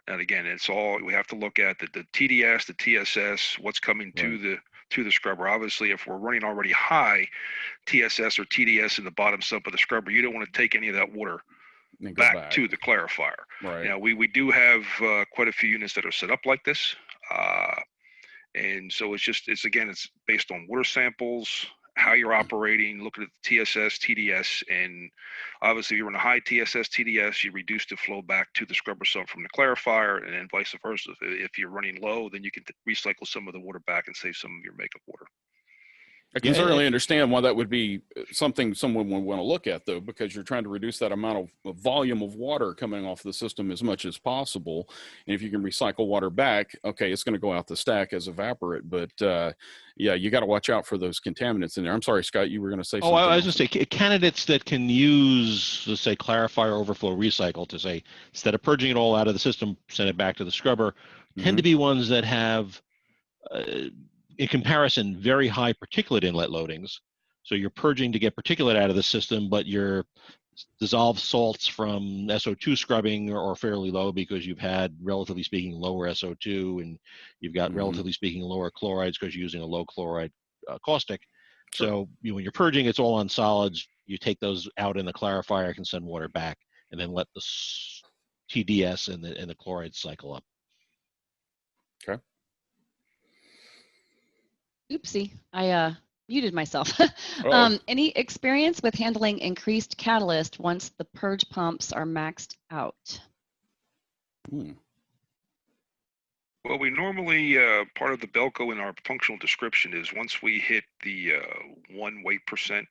And again, it's all we have to look at the TDS, the TSS, what's coming to the scrubber. Obviously, if we're running already high TSS or TDS in the bottom sump of the scrubber, you don't want to take any of that water back to the clarifier. Right. Now, we do have quite a few units that are set up like this. And so it's based on water samples, how you're operating, looking at the TSS, TDS, and obviously if you're in a high TSS, TDS, you reduce the flow back to the scrubber sump from the clarifier, and then vice versa. If you're running low, then you can recycle some of the water back and save some of your makeup water. I can certainly understand why that would be something someone would want to look at, though, because you're trying to reduce that amount of volume of water coming off the system as much as possible. And if you can recycle water back, okay, it's going to go out the stack as evaporate. But yeah, you got to watch out for those contaminants in there. I'm sorry, Scott, you were going to say something. I was going to say candidates that can use, let's say, clarifier overflow recycle to say, instead of purging it all out of the system, send it back to the scrubber, tend to be ones that have in comparison, very high particulate inlet loadings. So you're purging to get particulate out of the system, but your dissolved salts from SO2 scrubbing are fairly low because you've had, relatively speaking, lower SO2, and you've got, relatively speaking, lower chlorides because you're using a low chloride caustic. Sure. So when you're purging, it's all on solids. You take those out in the clarifier, can send water back, and then let the TDS and the chlorides cycle up. Okay. Oopsie, I muted myself. Any experience with handling increased catalyst once the purge pumps are maxed out? Well, we normally, part of the BELCO in our functional description is once we hit the 1 weight %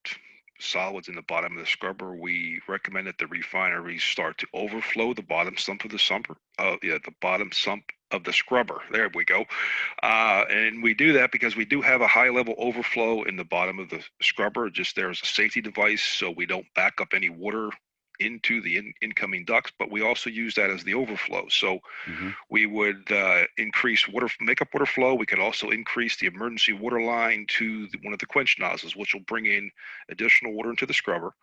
solids in the bottom of the scrubber, we recommend that the refineries start to overflow the bottom sump of the bottom sump of the scrubber. There we go. And we do that because we do have a high level overflow in the bottom of the scrubber, just there as a safety device, so we don't back up any water into the incoming ducts, but we also use that as the overflow. So we would increase makeup water flow. We could also increase the emergency water line to one of the quench nozzles, which will bring in additional water into the scrubber,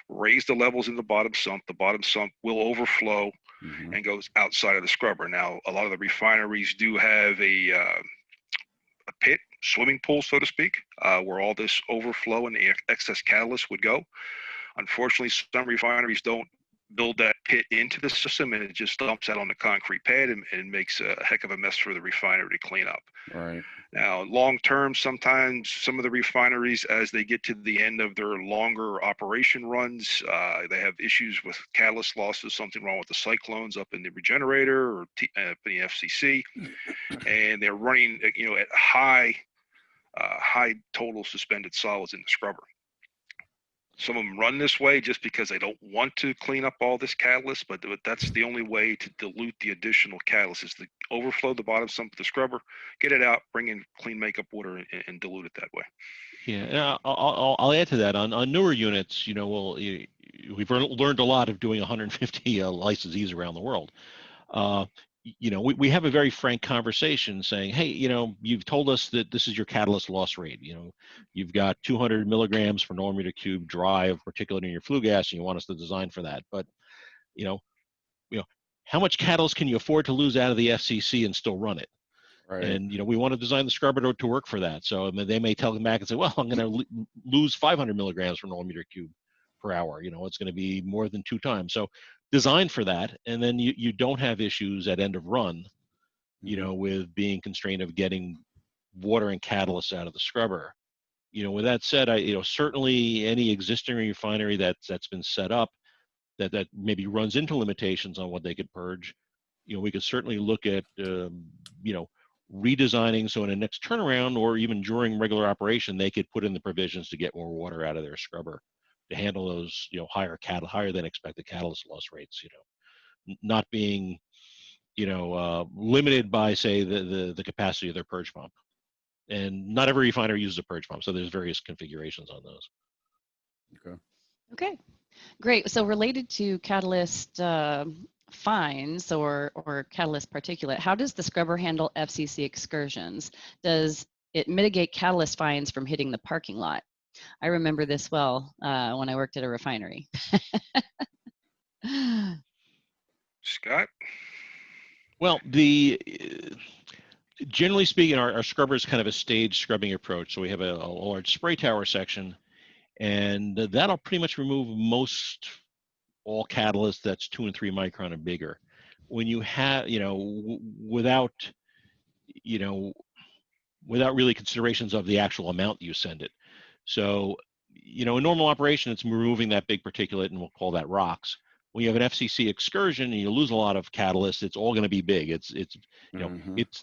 raise the levels in the bottom sump. The bottom sump will overflow and goes outside of the scrubber. Now, a lot of the refineries do have a pit, swimming pool, so to speak, where all this overflow and the excess catalyst would go. Unfortunately, some refineries don't build that pit into the system, and it just dumps out on the concrete pad and makes a heck of a mess for the refinery to clean up. Right. Now, long term, sometimes some of the refineries, as they get to the end of their longer operation runs, they have issues with catalyst losses, something wrong with the cyclones up in the regenerator or in the FCC, and they're running, at high total suspended solids in the scrubber. Some of them run this way just because they don't want to clean up all this catalyst, but that's the only way to dilute the additional catalyst is to overflow the bottom sump of the scrubber, get it out, bring in clean makeup water, and dilute it that way. Yeah, I'll add to that. On newer units, we've learned a lot of doing 150 licensees around the world. We have a very frank conversation saying, hey, you've told us that this is your catalyst loss rate. You've got 200 milligrams per millimeter cube dry of particulate in your flue gas, and you want us to design for that. But, how much catalyst can you afford to lose out of the FCC and still run it? Right. And, we want to design the scrubber to work for that. So they may tell them back and say, well, I'm going to lose 500 milligrams per millimeter cube per hour. It's going to be more than 2 times. So design for that, and then you don't have issues at end of run, with being constrained of getting water and catalyst out of the scrubber. With that said, certainly any existing refinery that's been set up that maybe runs into limitations on what they could purge, we could certainly look at, redesigning, so in a next turnaround or even during regular operation, they could put in the provisions to get more water out of their scrubber to handle those, higher than expected catalyst loss rates, not being, limited by, say, the capacity of their purge pump. And not every refinery uses a purge pump, so there's various configurations on those. Okay, great. So related to catalyst fines or catalyst particulate, how does the scrubber handle FCC excursions? Does it mitigate catalyst fines from hitting the parking lot? I remember this well when I worked at a refinery. Scott? Well, generally speaking, our scrubber is kind of a staged scrubbing approach. So we have a large spray tower section, and that'll pretty much remove all catalysts that's 2 and 3 micron and bigger. When you have, without really considerations of the actual amount you send it. So, in normal operation, it's removing that big particulate, and we'll call that ROx. When you have an FCC excursion and you lose a lot of catalyst, it's all going to be big. It's it's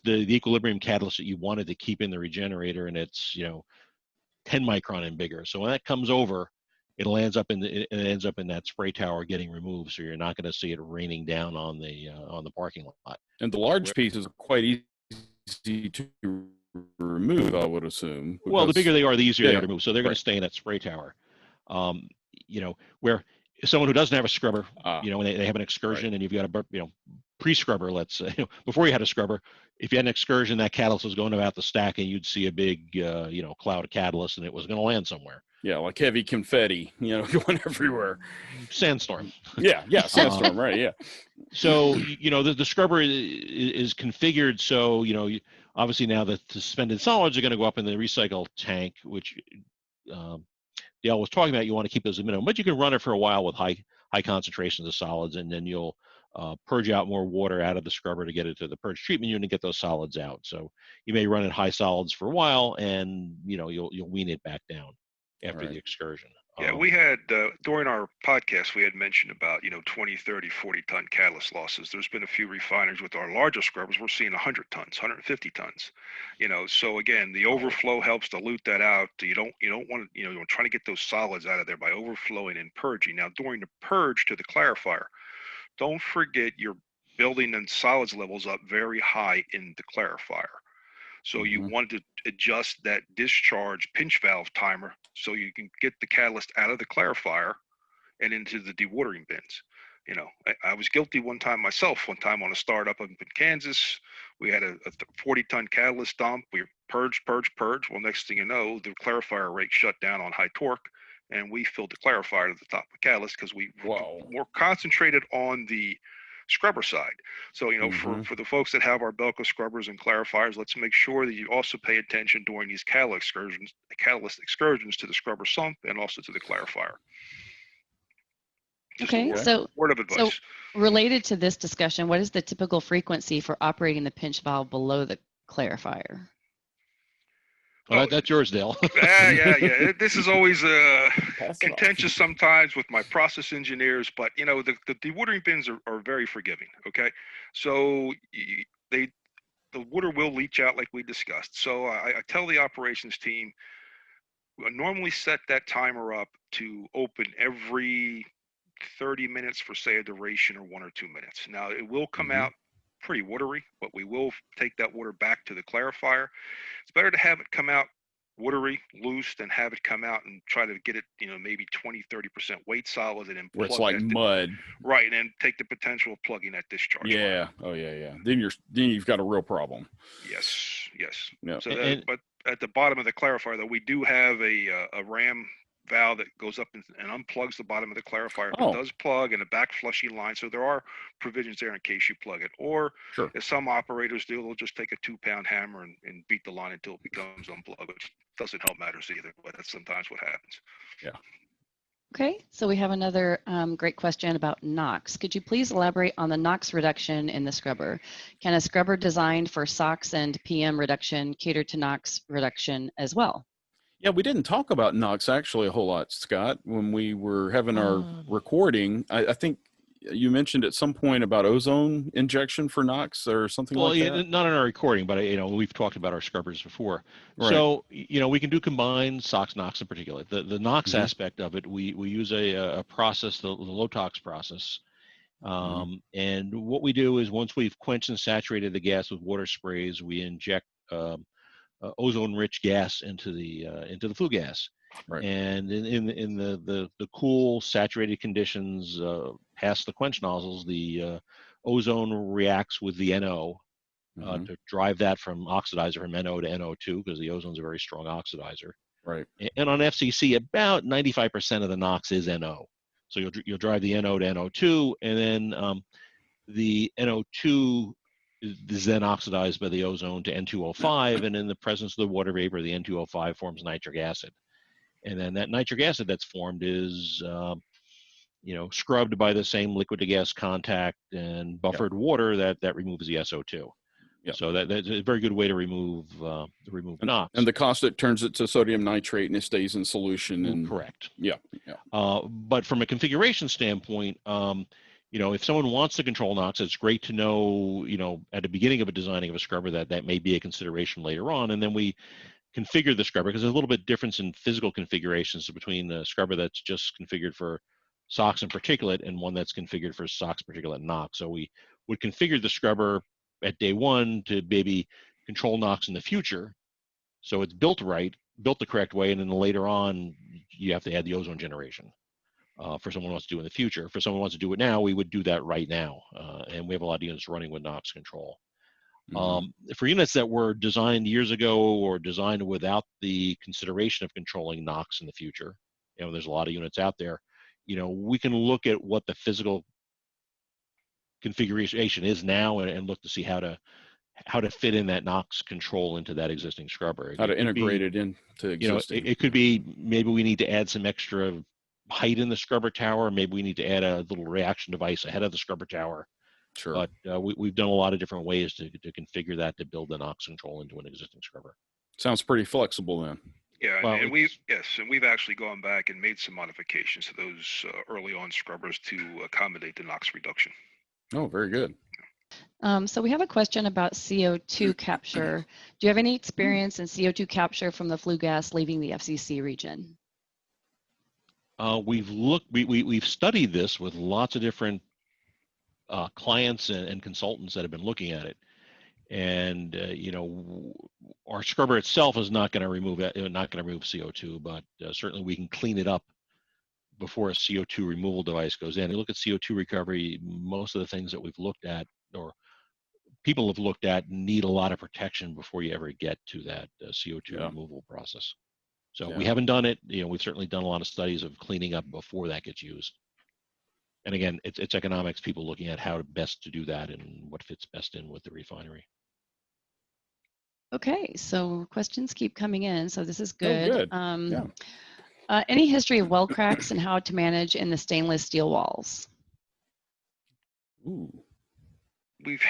the equilibrium catalyst that you wanted to keep in the regenerator, and it's 10 micron and bigger. So when that comes over, it ends up in that spray tower getting removed. So you're not going to see it raining down on the parking lot. And the large pieces are quite easy to remove, I would assume. Well, the bigger they are, the easier they are to remove. So they're going to stay in that spray tower. Where someone who doesn't have a scrubber, when they have an excursion and you've got a pre-scrubber, let's say, before you had a scrubber, if you had an excursion, that catalyst was going about the stack, and you'd see a big, cloud of catalyst, and it was going to land somewhere. Yeah, like heavy confetti, going everywhere. Sandstorm. Yeah, sandstorm, right? Yeah. So the scrubber is configured so obviously now the suspended solids are going to go up in the recycle tank, which Dale was talking about. You want to keep those at minimum, but you can run it for a while with high concentrations of solids, and then you'll purge out more water out of the scrubber to get it to the purge treatment unit and get those solids out. So you may run at high solids for a while, and you'll wean it back down after the excursion. Yeah, we had, during our podcast, we had mentioned about, 20, 30, 40-ton catalyst losses. There's been a few refineries with our larger scrubbers. We're seeing 100 tons, 150 tons. So again, the overflow helps dilute that out. You don't want to, you're trying to get those solids out of there by overflowing and purging. Now, during the purge to the clarifier, don't forget you're building the solids levels up very high in the clarifier. So you want to adjust that discharge pinch valve timer so you can get the catalyst out of the clarifier and into the dewatering bins. I was guilty one time myself. One time on a startup up in Kansas, we had a 40-ton catalyst dump. We purged. Well, next thing you know, the clarifier rate shut down on high torque, and we filled the clarifier to the top of catalyst because we were more concentrated on the scrubber side. So, for the folks that have our BELCO scrubbers and clarifiers, let's make sure that you also pay attention during these catalyst excursions to the scrubber sump and also to the clarifier. Okay, so word of advice. So related to this discussion, what is the typical frequency for operating the pinch valve below the clarifier? Well, that's yours, Dale. Yeah. This is always contentious sometimes with my process engineers, but the dewatering bins are very forgiving. Okay, so the water will leach out like we discussed. So I tell the operations team, I normally set that timer up to open every 30 minutes for, say, a duration or 1 or 2 minutes. Now it will come out pretty watery, but we will take that water back to the clarifier. It's better to have it come out watery, loose, than have it come out and try to get it, maybe 20-30% weight solid, and then where it's like mud. Right, and then take the potential of plugging that discharge. Yeah. Line. Oh yeah. Then you've got a real problem. Yes. Yeah. So but at the bottom of the clarifier, though, we do have a ram valve that goes up and unplugs the bottom of the clarifier. It does plug, and a back flushing line. So there are provisions there in case you plug it. Or as some operators do, they'll just take a 2-pound hammer and beat the line until it becomes unplugged, which doesn't help matters either, but that's sometimes what happens. Yeah. Okay, so we have another great question about NOx. Could you please elaborate on the NOx reduction in the scrubber? Can a scrubber designed for SOx and PM reduction cater to NOx reduction as well? Yeah, we didn't talk about NOx actually a whole lot, Scott, when we were having our recording. I think you mentioned at some point about ozone injection for NOx or something Well, like yeah, that. not in our recording, but we've talked about our scrubbers before. Right. So we can do combined SOx, NOx, and particulate. The NOx Mhm. aspect of it, we use a process, the Lotox process. And what we do is once we've quenched and saturated the gas with water sprays, we inject ozone-rich gas into the flue gas. Right. And in the cool saturated conditions past the quench nozzles, the ozone reacts with the NO to drive that from oxidizer from NO to NO2 because the ozone's a very strong oxidizer. Right. And on FCC, about 95% of the NOx is NO. So you'll drive the NO to NO2, and then the NO2 is then oxidized by the ozone to N2O5, and in the presence of the water vapor, the N2O5 forms nitric acid. And then that nitric acid that's formed is scrubbed by the same liquid to gas contact and buffered water that removes the SO2. Yep. So that's a very good way to remove NOx. And the caustic turns it to sodium nitrate and it stays in solution. And correct. Yeah. But from a configuration standpoint, if someone wants to control NOx, it's great to know, at the beginning of a designing of a scrubber that may be a consideration later on, and then we configure the scrubber because there's a little bit difference in physical configurations between the scrubber that's just configured for SOx and particulate and one that's configured for SOx, particulate, and NOx. So we would configure the scrubber at day one to maybe control NOx in the future. So it's built right, built the correct way, and then later on, you have to add the ozone generation for someone who wants to do it in the future. For someone who wants to do it now, we would do that right now. And we have a lot of units running with NOx control. For units that were designed years ago or designed without the consideration of controlling NOx in the future, there's a lot of units out there, we can look at what the physical configuration is now and look to see how to fit in that NOx control into that existing scrubber. How to integrate it into existing. It could be maybe we need to add some extra height in the scrubber tower. Maybe we need to add a little reaction device ahead of the scrubber tower. Sure. But we've done a lot of different ways to configure that to build the NOx control into an existing scrubber. Sounds pretty flexible then. Yeah, Well, and we've actually gone back and made some modifications to those early on scrubbers to accommodate the NOx reduction. Oh, very good. So we have a question about CO2 capture. Do you have any experience in CO2 capture from the flue gas leaving the FCC region? We've studied this with lots of different clients and consultants that have been looking at it, and our scrubber itself is not going to remove CO2, but certainly we can clean it up before a CO2 removal device goes in. You look at CO2 recovery, most of the things that we've looked at or people have looked at need a lot of protection before you ever get to that CO2 removal process. So we haven't done it. We've certainly done a lot of studies of cleaning up before that gets used. And again, it's economics, people looking at how best to do that and what fits best in with the refinery. Okay, so questions keep coming in, so this is good. Oh, good. Any history of well cracks and how to manage in the stainless steel walls? Ooh. We've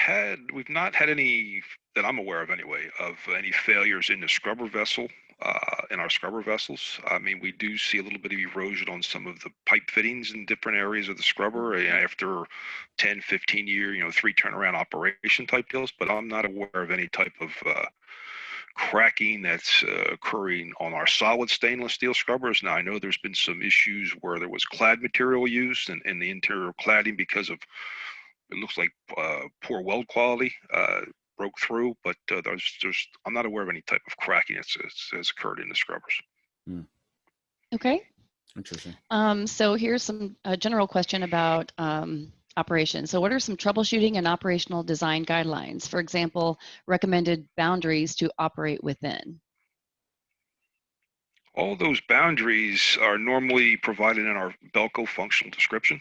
not had any, that I'm aware of anyway, of any failures in the scrubber vessel, in our scrubber vessels. I mean, we do see a little bit of erosion on some of the pipe fittings in different areas of the scrubber after 10, 15 year, 3 turnaround operation type deals, but I'm not aware of any type of cracking that's occurring on our solid stainless steel scrubbers. Now, I know there's been some issues where there was clad material used in the interior cladding because of, it looks like poor weld quality broke through, but I'm not aware of any type of cracking that's occurred in the scrubbers. Okay. Interesting. So here's a general question about operations. So what are some troubleshooting and operational design guidelines? For example, recommended boundaries to operate within. All those boundaries are normally provided in our BELCO functional description.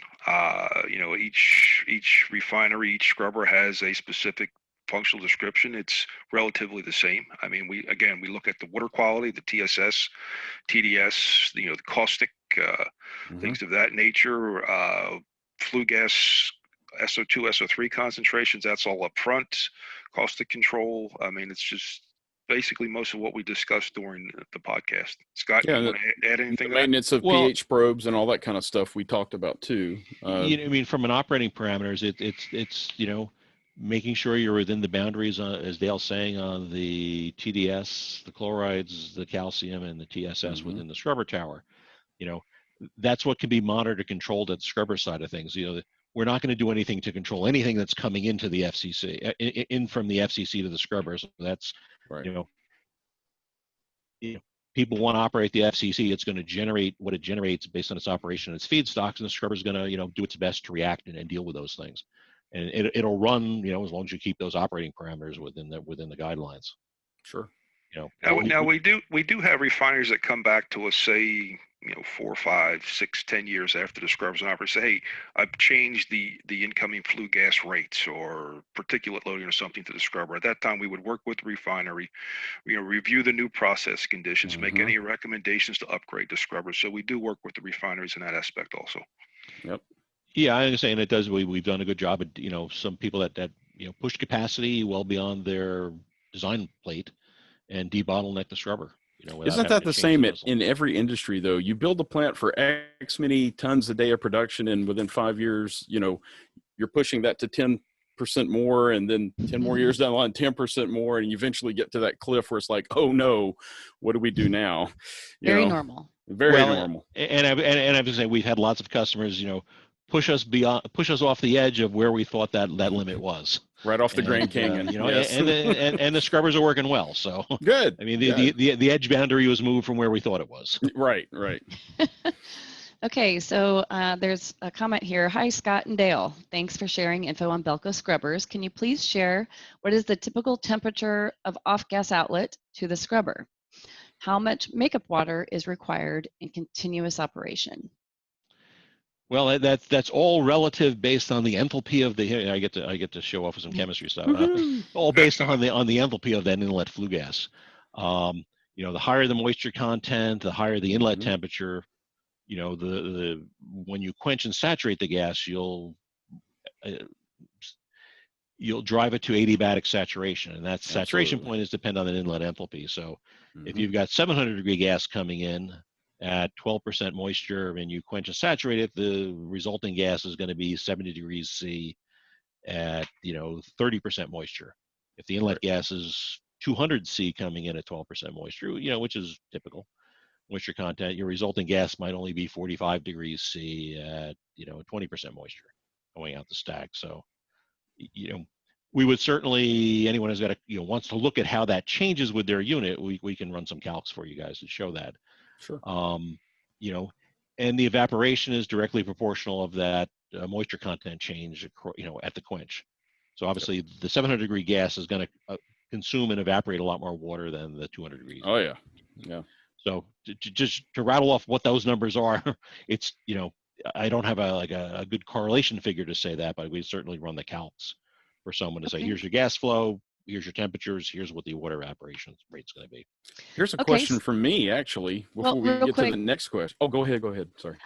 Each refinery, each scrubber has a specific functional description. It's relatively the same. I mean, we look at the water quality, the TSS, TDS, the caustic things of that nature. Flue gas, SO2, SO3 concentrations, that's all up front. Caustic control. I mean, it's just basically most of what we discussed during the podcast. Scott, Yeah, you want to add anything to that? maintenance of Well, pH probes and all that kind of stuff we talked about too. I mean, from an operating parameters, it's making sure you're within the boundaries, as Dale's saying, on the TDS, the chlorides, the calcium, and the TSS within the scrubber tower. That's what can be monitored and controlled at the scrubber side of things. We're not going to do anything to control anything that's coming into the FCC, in from the FCC to the scrubbers. That's right. People want to operate the FCC. It's going to generate what it generates based on its operation and its feedstocks, and the scrubber is going to do its best to react and deal with those things. And it'll run as long as you keep those operating parameters within the guidelines. Sure. Now we do have refineries that come back to us, say 4, 5, 6, 10 years after the scrubbers and operate, say, hey, I've changed the incoming flue gas rates or particulate loading or something to the scrubber. At that time, we would work with the refinery, review the new process conditions, make any recommendations to upgrade the scrubber. So we do work with the refineries in that aspect also. Yep. Yeah, I understand it does. We've done a good job at some people that push capacity well beyond their design plate and debottleneck the scrubber. Isn't that the same in every industry, though? You build a plant for X many tons a day of production, and within 5 years, you're pushing that to 10% more, and then 10 more years down the line, 10% more, and you eventually get to that cliff where it's like, oh no, what do we do now? Very normal. Very normal. And I have to say, we've had lots of customers, push us off the edge of where we thought that limit was. Right off the Grand Canyon, yes. and the scrubbers are working well. So good. I mean, the edge boundary was moved from where we thought it was. Right. Okay, so there's a comment here. Hi, Scott and Dale. Thanks for sharing info on BELCO scrubbers. Can you please share what is the typical temperature of off-gas outlet to the scrubber? How much makeup water is required in continuous operation? Well, that's all relative based on the enthalpy of the. I get to show off with some chemistry stuff. All based on the enthalpy of that inlet flue gas. The higher the moisture content, the higher the inlet temperature. The when you quench and saturate the gas, you'll drive it to adiabatic saturation, and that saturation point is dependent on the inlet enthalpy. So, if you've got 700-degree gas coming in at 12% moisture and you quench and saturate it, the resulting gas is going to be 70 degrees C at 30% moisture. If the inlet gas is 200 C coming in at 12% moisture, which is typical moisture content, your resulting gas might only be 45 degrees C at 20% moisture going out the stack. So we would certainly, anyone who's got wants to look at how that changes with their unit, we can run some calcs for you guys to show that. Sure. And the evaporation is directly proportional of that moisture content change, at the quench. So obviously the 700-degree gas is going to consume and evaporate a lot more water than the 200 degrees. Oh yeah. Yeah. So just to rattle off what those numbers are, it's, I don't have a good correlation figure to say that, but we certainly run the calcs for someone to say, here's your gas flow, here's your temperatures, here's what the water evaporation rate's going to be. Here's a question from me, actually, before we get to the next question. Oh, go ahead. Sorry.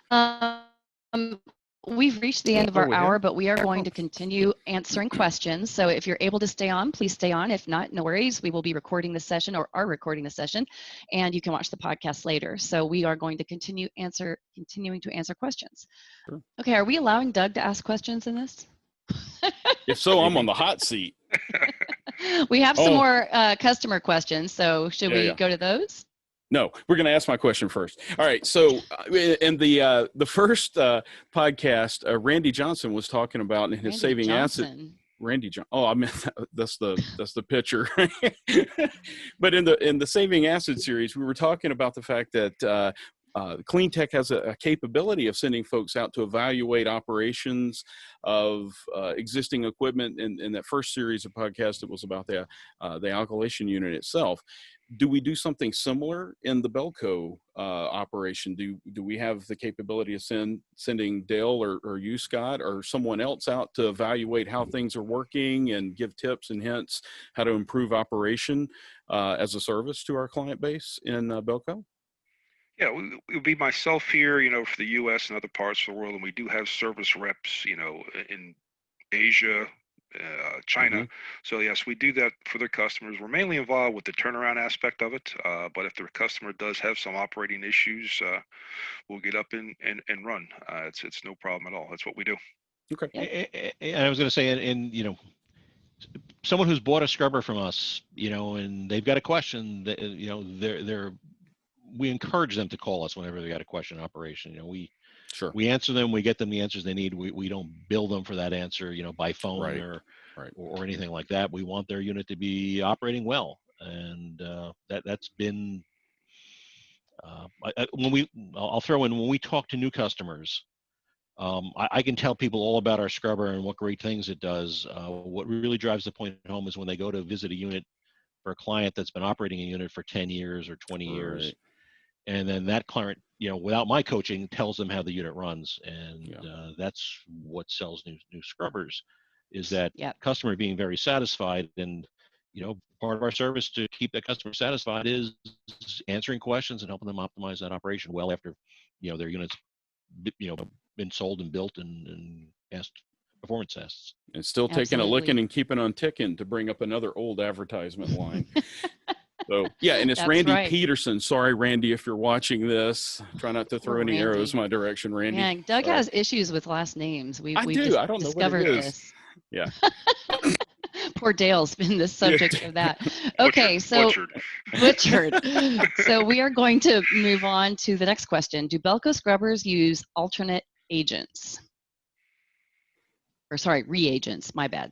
We've reached the end of our hour, but we are going to continue answering questions. So if you're able to stay on, please stay on. If not, no worries. We will be recording the session or are recording the session, and you can watch the podcast later. So we are going to continuing to answer questions. Sure. Okay, are we allowing Doug to ask questions in this? If so, I'm on the hot seat. We have some more customer questions, so should we go to those? No, we're going to ask my question first. All right. So in the first podcast, Randy Johnson was talking about in his saving acid. Randy Johnson. Oh, I meant that's the pitcher. But in the saving acid series, we were talking about the fact that Clean Tech has a capability of sending folks out to evaluate operations of existing equipment. In that first series of podcasts, it was about the alkylation unit itself. Do we do something similar in the BELCO operation? Do we have the capability of sending Dale or you, Scott, or someone else out to evaluate how things are working and give tips and hints how to improve operation as a service to our client base in BELCO? Yeah, it would be myself here, for the U.S. and other parts of the world, and we do have service reps, in Asia, China. So yes, we do that for their customers. We're mainly involved with the turnaround aspect of it, but if the customer does have some operating issues, we'll get up and run. It's no problem at all. That's what we do. Okay. And I was going to say, and someone who's bought a scrubber from us, and they've got a question that, we encourage them to call us whenever they got a question in operation. We answer them, we get them the answers they need. We don't bill them for that answer, by phone or anything like that. We want their unit to be operating well. And that's been, I'll throw in, when we talk to new customers, I can tell people all about our scrubber and what great things it does. What really drives the point home is when they go to visit a unit for a client that's been operating a unit for 10 years or 20 years. And then that client, without my coaching, tells them how the unit runs. And that's what sells new scrubbers, is that customer being very satisfied. And, part of our service to keep that customer satisfied is answering questions and helping them optimize that operation well after, their units, been sold and built and passed performance tests. And still taking a licking and keeping on ticking, to bring up another old advertisement line. So yeah, and it's Randy Peterson. Sorry, Randy, if you're watching this. Try not to throw any arrows my direction, Randy. Yeah, Doug has issues with last names. I do. I don't know what it is. This. Yeah. Poor Dale's been the subject of that. Okay, butchered. So we are going to move on to the next question. Do BELCO scrubbers use alternate agents? Or sorry, reagents, my bad.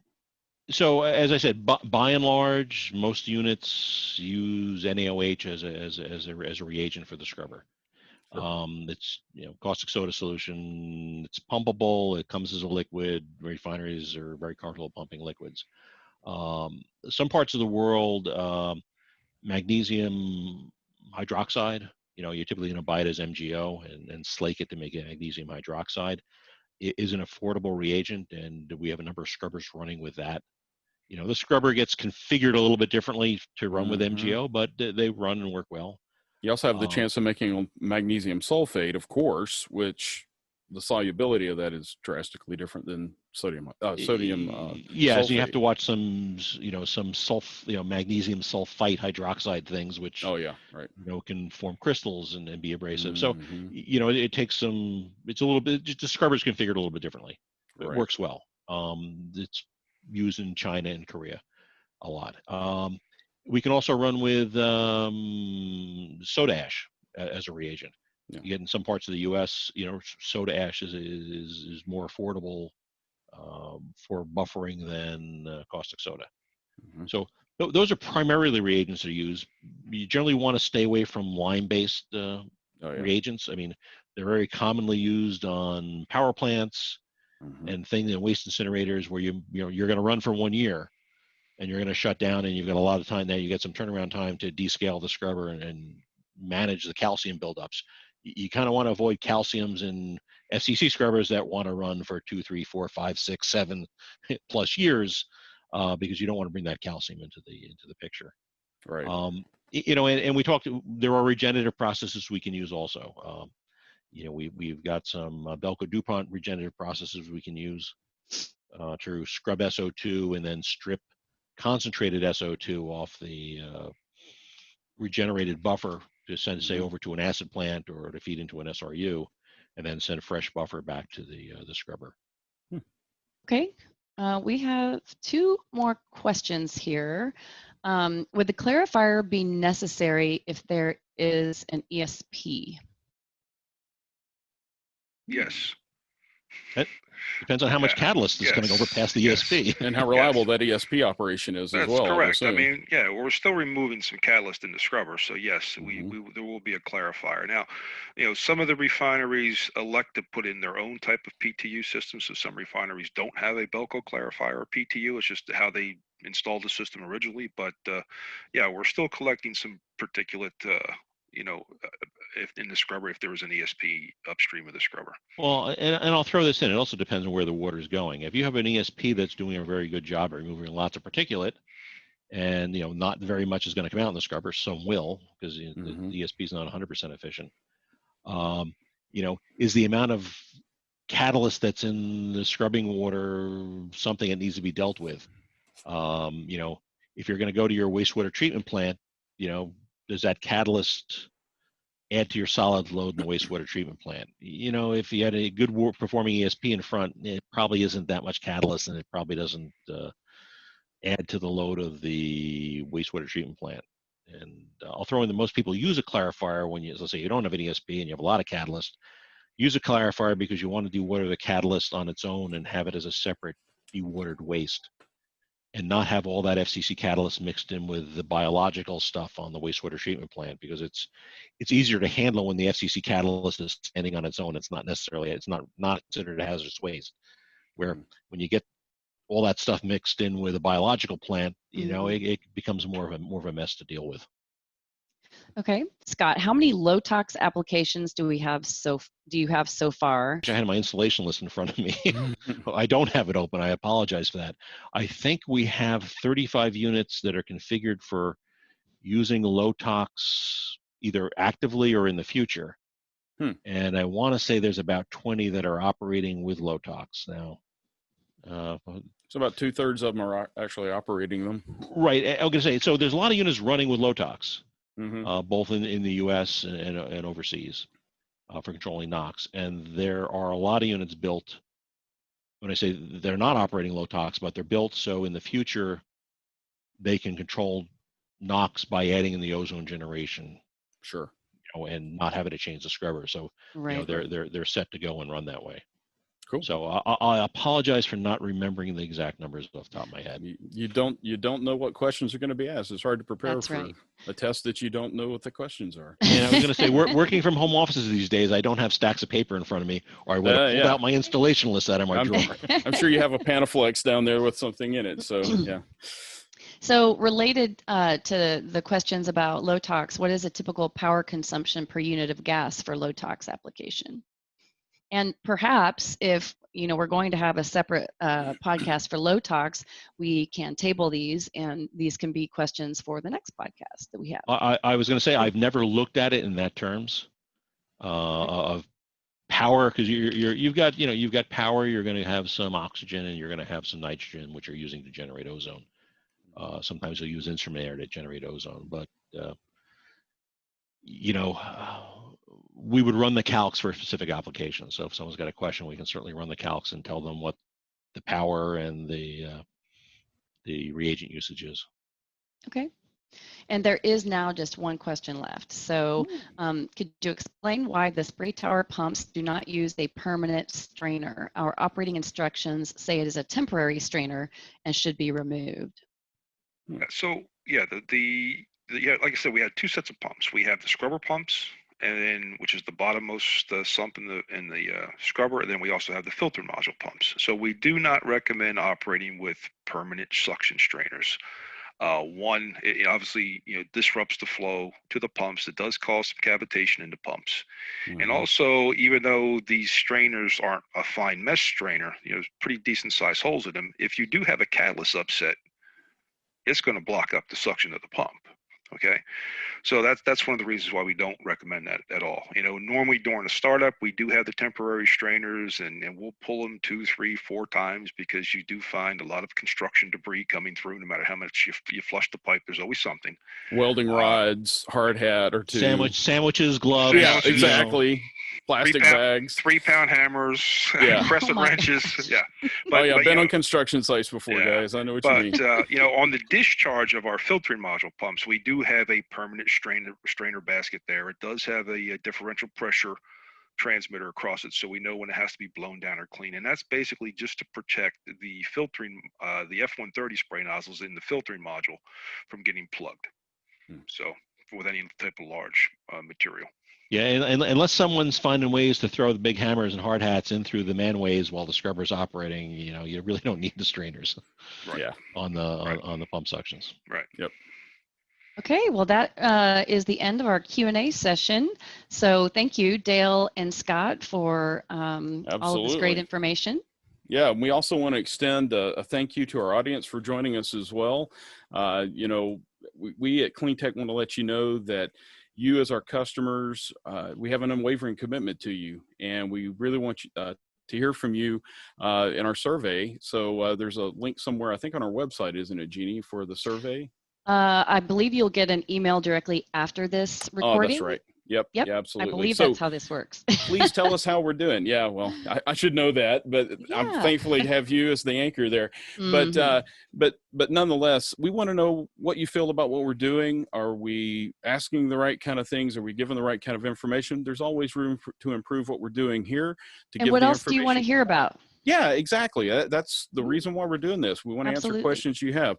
So as I said, by and large, most units use NaOH as a reagent for the scrubber. It's caustic soda solution. It's pumpable. It comes as a liquid. Refineries are very comfortable pumping liquids. Some parts of the world, magnesium hydroxide. You typically buy it as MgO and slake it to make it magnesium hydroxide. It is an affordable reagent, and we have a number of scrubbers running with that. The scrubber gets configured a little bit differently to run with MgO, but they run and work well. You also have the chance of making magnesium sulfate, of course, which the solubility of that is drastically different than sodium. Yeah, so you have to watch some magnesium sulfite hydroxide things, which can form crystals and be abrasive. So it takes some. It's a little bit. Just the scrubber's configured a little bit differently. It works well. It's used in China and Korea a lot. We can also run with soda ash as a reagent. You get in some parts of the U.S., soda ash is more affordable for buffering than caustic soda. So those are primarily reagents that are used. You generally want to stay away from lime-based reagents. I mean, they're very commonly used on power plants and things in waste incinerators where you're going to run for 1 year and you're going to shut down, and you've got a lot of time there. You get some turnaround time to descale the scrubber and manage the calcium buildups. You kind of want to avoid calciums in FCC scrubbers that want to run for 2, 3, 4, 5, 6, 7 plus years, because you don't want to bring that calcium into the picture. Right. And we talked. There are regenerative processes we can use also. We've got some BELCO DuPont regenerative processes we can use to scrub SO2 and then strip concentrated SO2 off the regenerated buffer to send, say, over to an acid plant or to feed into an SRU, and then send fresh buffer back to the scrubber. Okay, we have 2 more questions here. Would the clarifier be necessary if there is an ESP? Yes. That depends on how much catalyst is coming over past the ESP. And how reliable that ESP operation is as well. That's correct. I mean, we're still removing some catalyst in the scrubber. So yes, there will be a clarifier. Now, some of the refineries elect to put in their own type of PTU system. So some refineries don't have a BELCO clarifier or PTU. It's just how they installed the system originally. But we're still collecting some particulate, if in the scrubber, if there was an ESP upstream of the scrubber. Well, and I'll throw this in. It also depends on where the water is going. If you have an ESP that's doing a very good job at removing lots of particulate, and not very much is going to come out in the scrubber, some will, because the ESP is not 100% efficient. You know, is the amount of catalyst that's in the scrubbing water something that needs to be dealt with? You know, if you're going to go to your wastewater treatment plant, you know, does that catalyst add to your solid load in the wastewater treatment plant? You know, if you had a good performing ESP in front, it probably isn't that much catalyst, and it probably doesn't add to the load of the wastewater treatment plant. And I'll throw in that most people use a clarifier when you, let's say you don't have an ESP and you have a lot of catalyst. Use a clarifier because you want to dewater the catalyst on its own and have it as a separate dewatered waste, and not have all that FCC catalyst mixed in with the biological stuff on the wastewater treatment plant, because it's easier to handle when the FCC catalyst is standing on its own. It's not necessarily, it's not considered a hazardous waste. Where when you get all that stuff mixed in with a biological plant, you know, it becomes more of a mess to deal with. Okay, Scott, how many Lotox applications do you have so far? I had my installation list in front of me. I don't have it open. I apologize for that. I think we have 35 units that are configured for using Lotox either actively or in the future. And I want to say there's about 20 that are operating with Lotox now. So about 2/3 of them are actually operating them. Right. I was going to say, so there's a lot of units running with Lotox, both in the U.S. and overseas. For controlling NOx, and there are a lot of units built, when I say they're not operating Lotox, but they're built so in the future they can control NOx by adding in the ozone generation. Sure. You know, and not having to change the scrubber. So you know, they're set to go and run that way. Cool. So I apologize for not remembering the exact numbers off the top of my head. You don't know what questions are going to be asked. It's hard to prepare for right. a test that you don't know what the questions are. And I was going to say, working from home offices these days, I don't have stacks of paper in front of me, or I would have pulled out my installation list out of my drawer. I'm sure you have a Panaflex down there with something in it. So yeah. So related to the questions about Lotox, what is a typical power consumption per unit of gas for Lotox application? And perhaps if, you know, we're going to have a separate podcast for Lotox, we can table these, and these can be questions for the next podcast that we have. I was going to say, I've never looked at it in that terms of power, because you've got power, you're going to have some oxygen, and you're going to have some nitrogen, which you're using to generate ozone. Sometimes you'll use instrument air to generate ozone, but you know, we would run the calcs for specific applications. So if someone's got a question, we can certainly run the calcs and tell them what the power and the reagent usage is. Okay. And there is now just one question left. So could you explain why the spray tower pumps do not use a permanent strainer? Our operating instructions say it is a temporary strainer and should be removed. So yeah, like I said, we had two sets of pumps. We have the scrubber pumps, and then which is the bottommost sump in the scrubber, and then we also have the filter module pumps. So we do not recommend operating with permanent suction strainers. One, it obviously, you know, disrupts the flow to the pumps. It does cause some cavitation in the pumps. And also, even though these strainers aren't a fine mesh strainer, you know, pretty decent sized holes in them, if you do have a catalyst upset, it's going to block up the suction of the pump. Okay, so that's one of the reasons why we don't recommend that at all. You know, normally during a startup, we do have the temporary strainers, and we'll pull them 2, 3, 4 times, because you do find a lot of construction debris coming through. No matter how much you flush the pipe, there's always something. Welding rods, hard hat or two. Sandwiches, gloves. Yeah, exactly. You know. Plastic bags, 3-pound hammers, crescent wrenches. Yeah. But, I've been on construction sites before, guys. I know what you mean. But, you know, on the discharge of our filtering module pumps, we do have a permanent strainer basket there. It does have a differential pressure transmitter across it, so we know when it has to be blown down or clean. And that's basically just to protect the filtering, the F-130 spray nozzles in the filtering module from getting plugged. So with any type of large material. Yeah, and unless someone's finding ways to throw the big hammers and hard hats in through the manways while the scrubber's operating, you know, you really don't need the strainers. Right. Yeah. On the pump suctions. Right. Yep. Okay, well, that is the end of our Q&A session. So thank you, Dale and Scott, for all of this great information. Yeah, and we also want to extend a thank you to our audience for joining us as well. You know, we at Clean Tech want to let you know that you as our customers, we have an unwavering commitment to you, and we really want you to hear from you in our survey. So there's a link somewhere, I think on our website, isn't it, Jeannie, for the survey? I believe you'll get an email directly after this recording. Oh, that's right. Yep. Yep. Yeah, absolutely. I believe so, that's how this works. please tell us how we're doing. Yeah, well, I should know that, but I'm thankfully to have you as the anchor there. Mhm. But nonetheless, we want to know what you feel about what we're doing. Are we asking the right kind of things? Are we giving the right kind of information? There's always room to improve what we're doing here. And what else do you want to hear about? Yeah, exactly. That's the reason why we're doing this. We want to answer questions you have.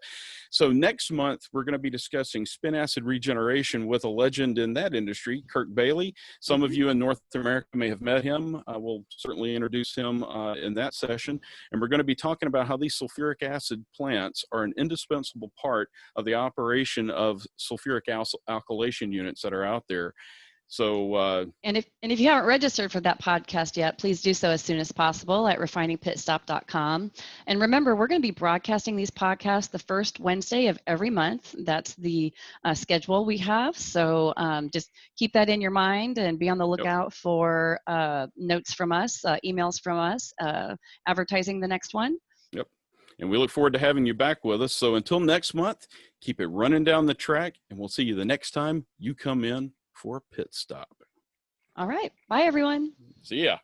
So next month, we're going to be discussing spin acid regeneration with a legend in that industry, Kirk Bailey. Some of you in North America may have met him. We'll certainly introduce him in that session. And we're going to be talking about how these sulfuric acid plants are an indispensable part of the operation of sulfuric alkylation units that are out there. So, and if you haven't registered for that podcast yet, please do so as soon as possible at refiningpitstop.com. And remember, we're going to be broadcasting these podcasts the first Wednesday of every month. That's the schedule we have. So just keep that in your mind and be on the lookout for notes from us, emails from us, advertising the next one. Yep. And we look forward to having you back with us. So until next month, keep it running down the track, and we'll see you the next time you come in for a pit stop. All right. Bye, everyone. See ya.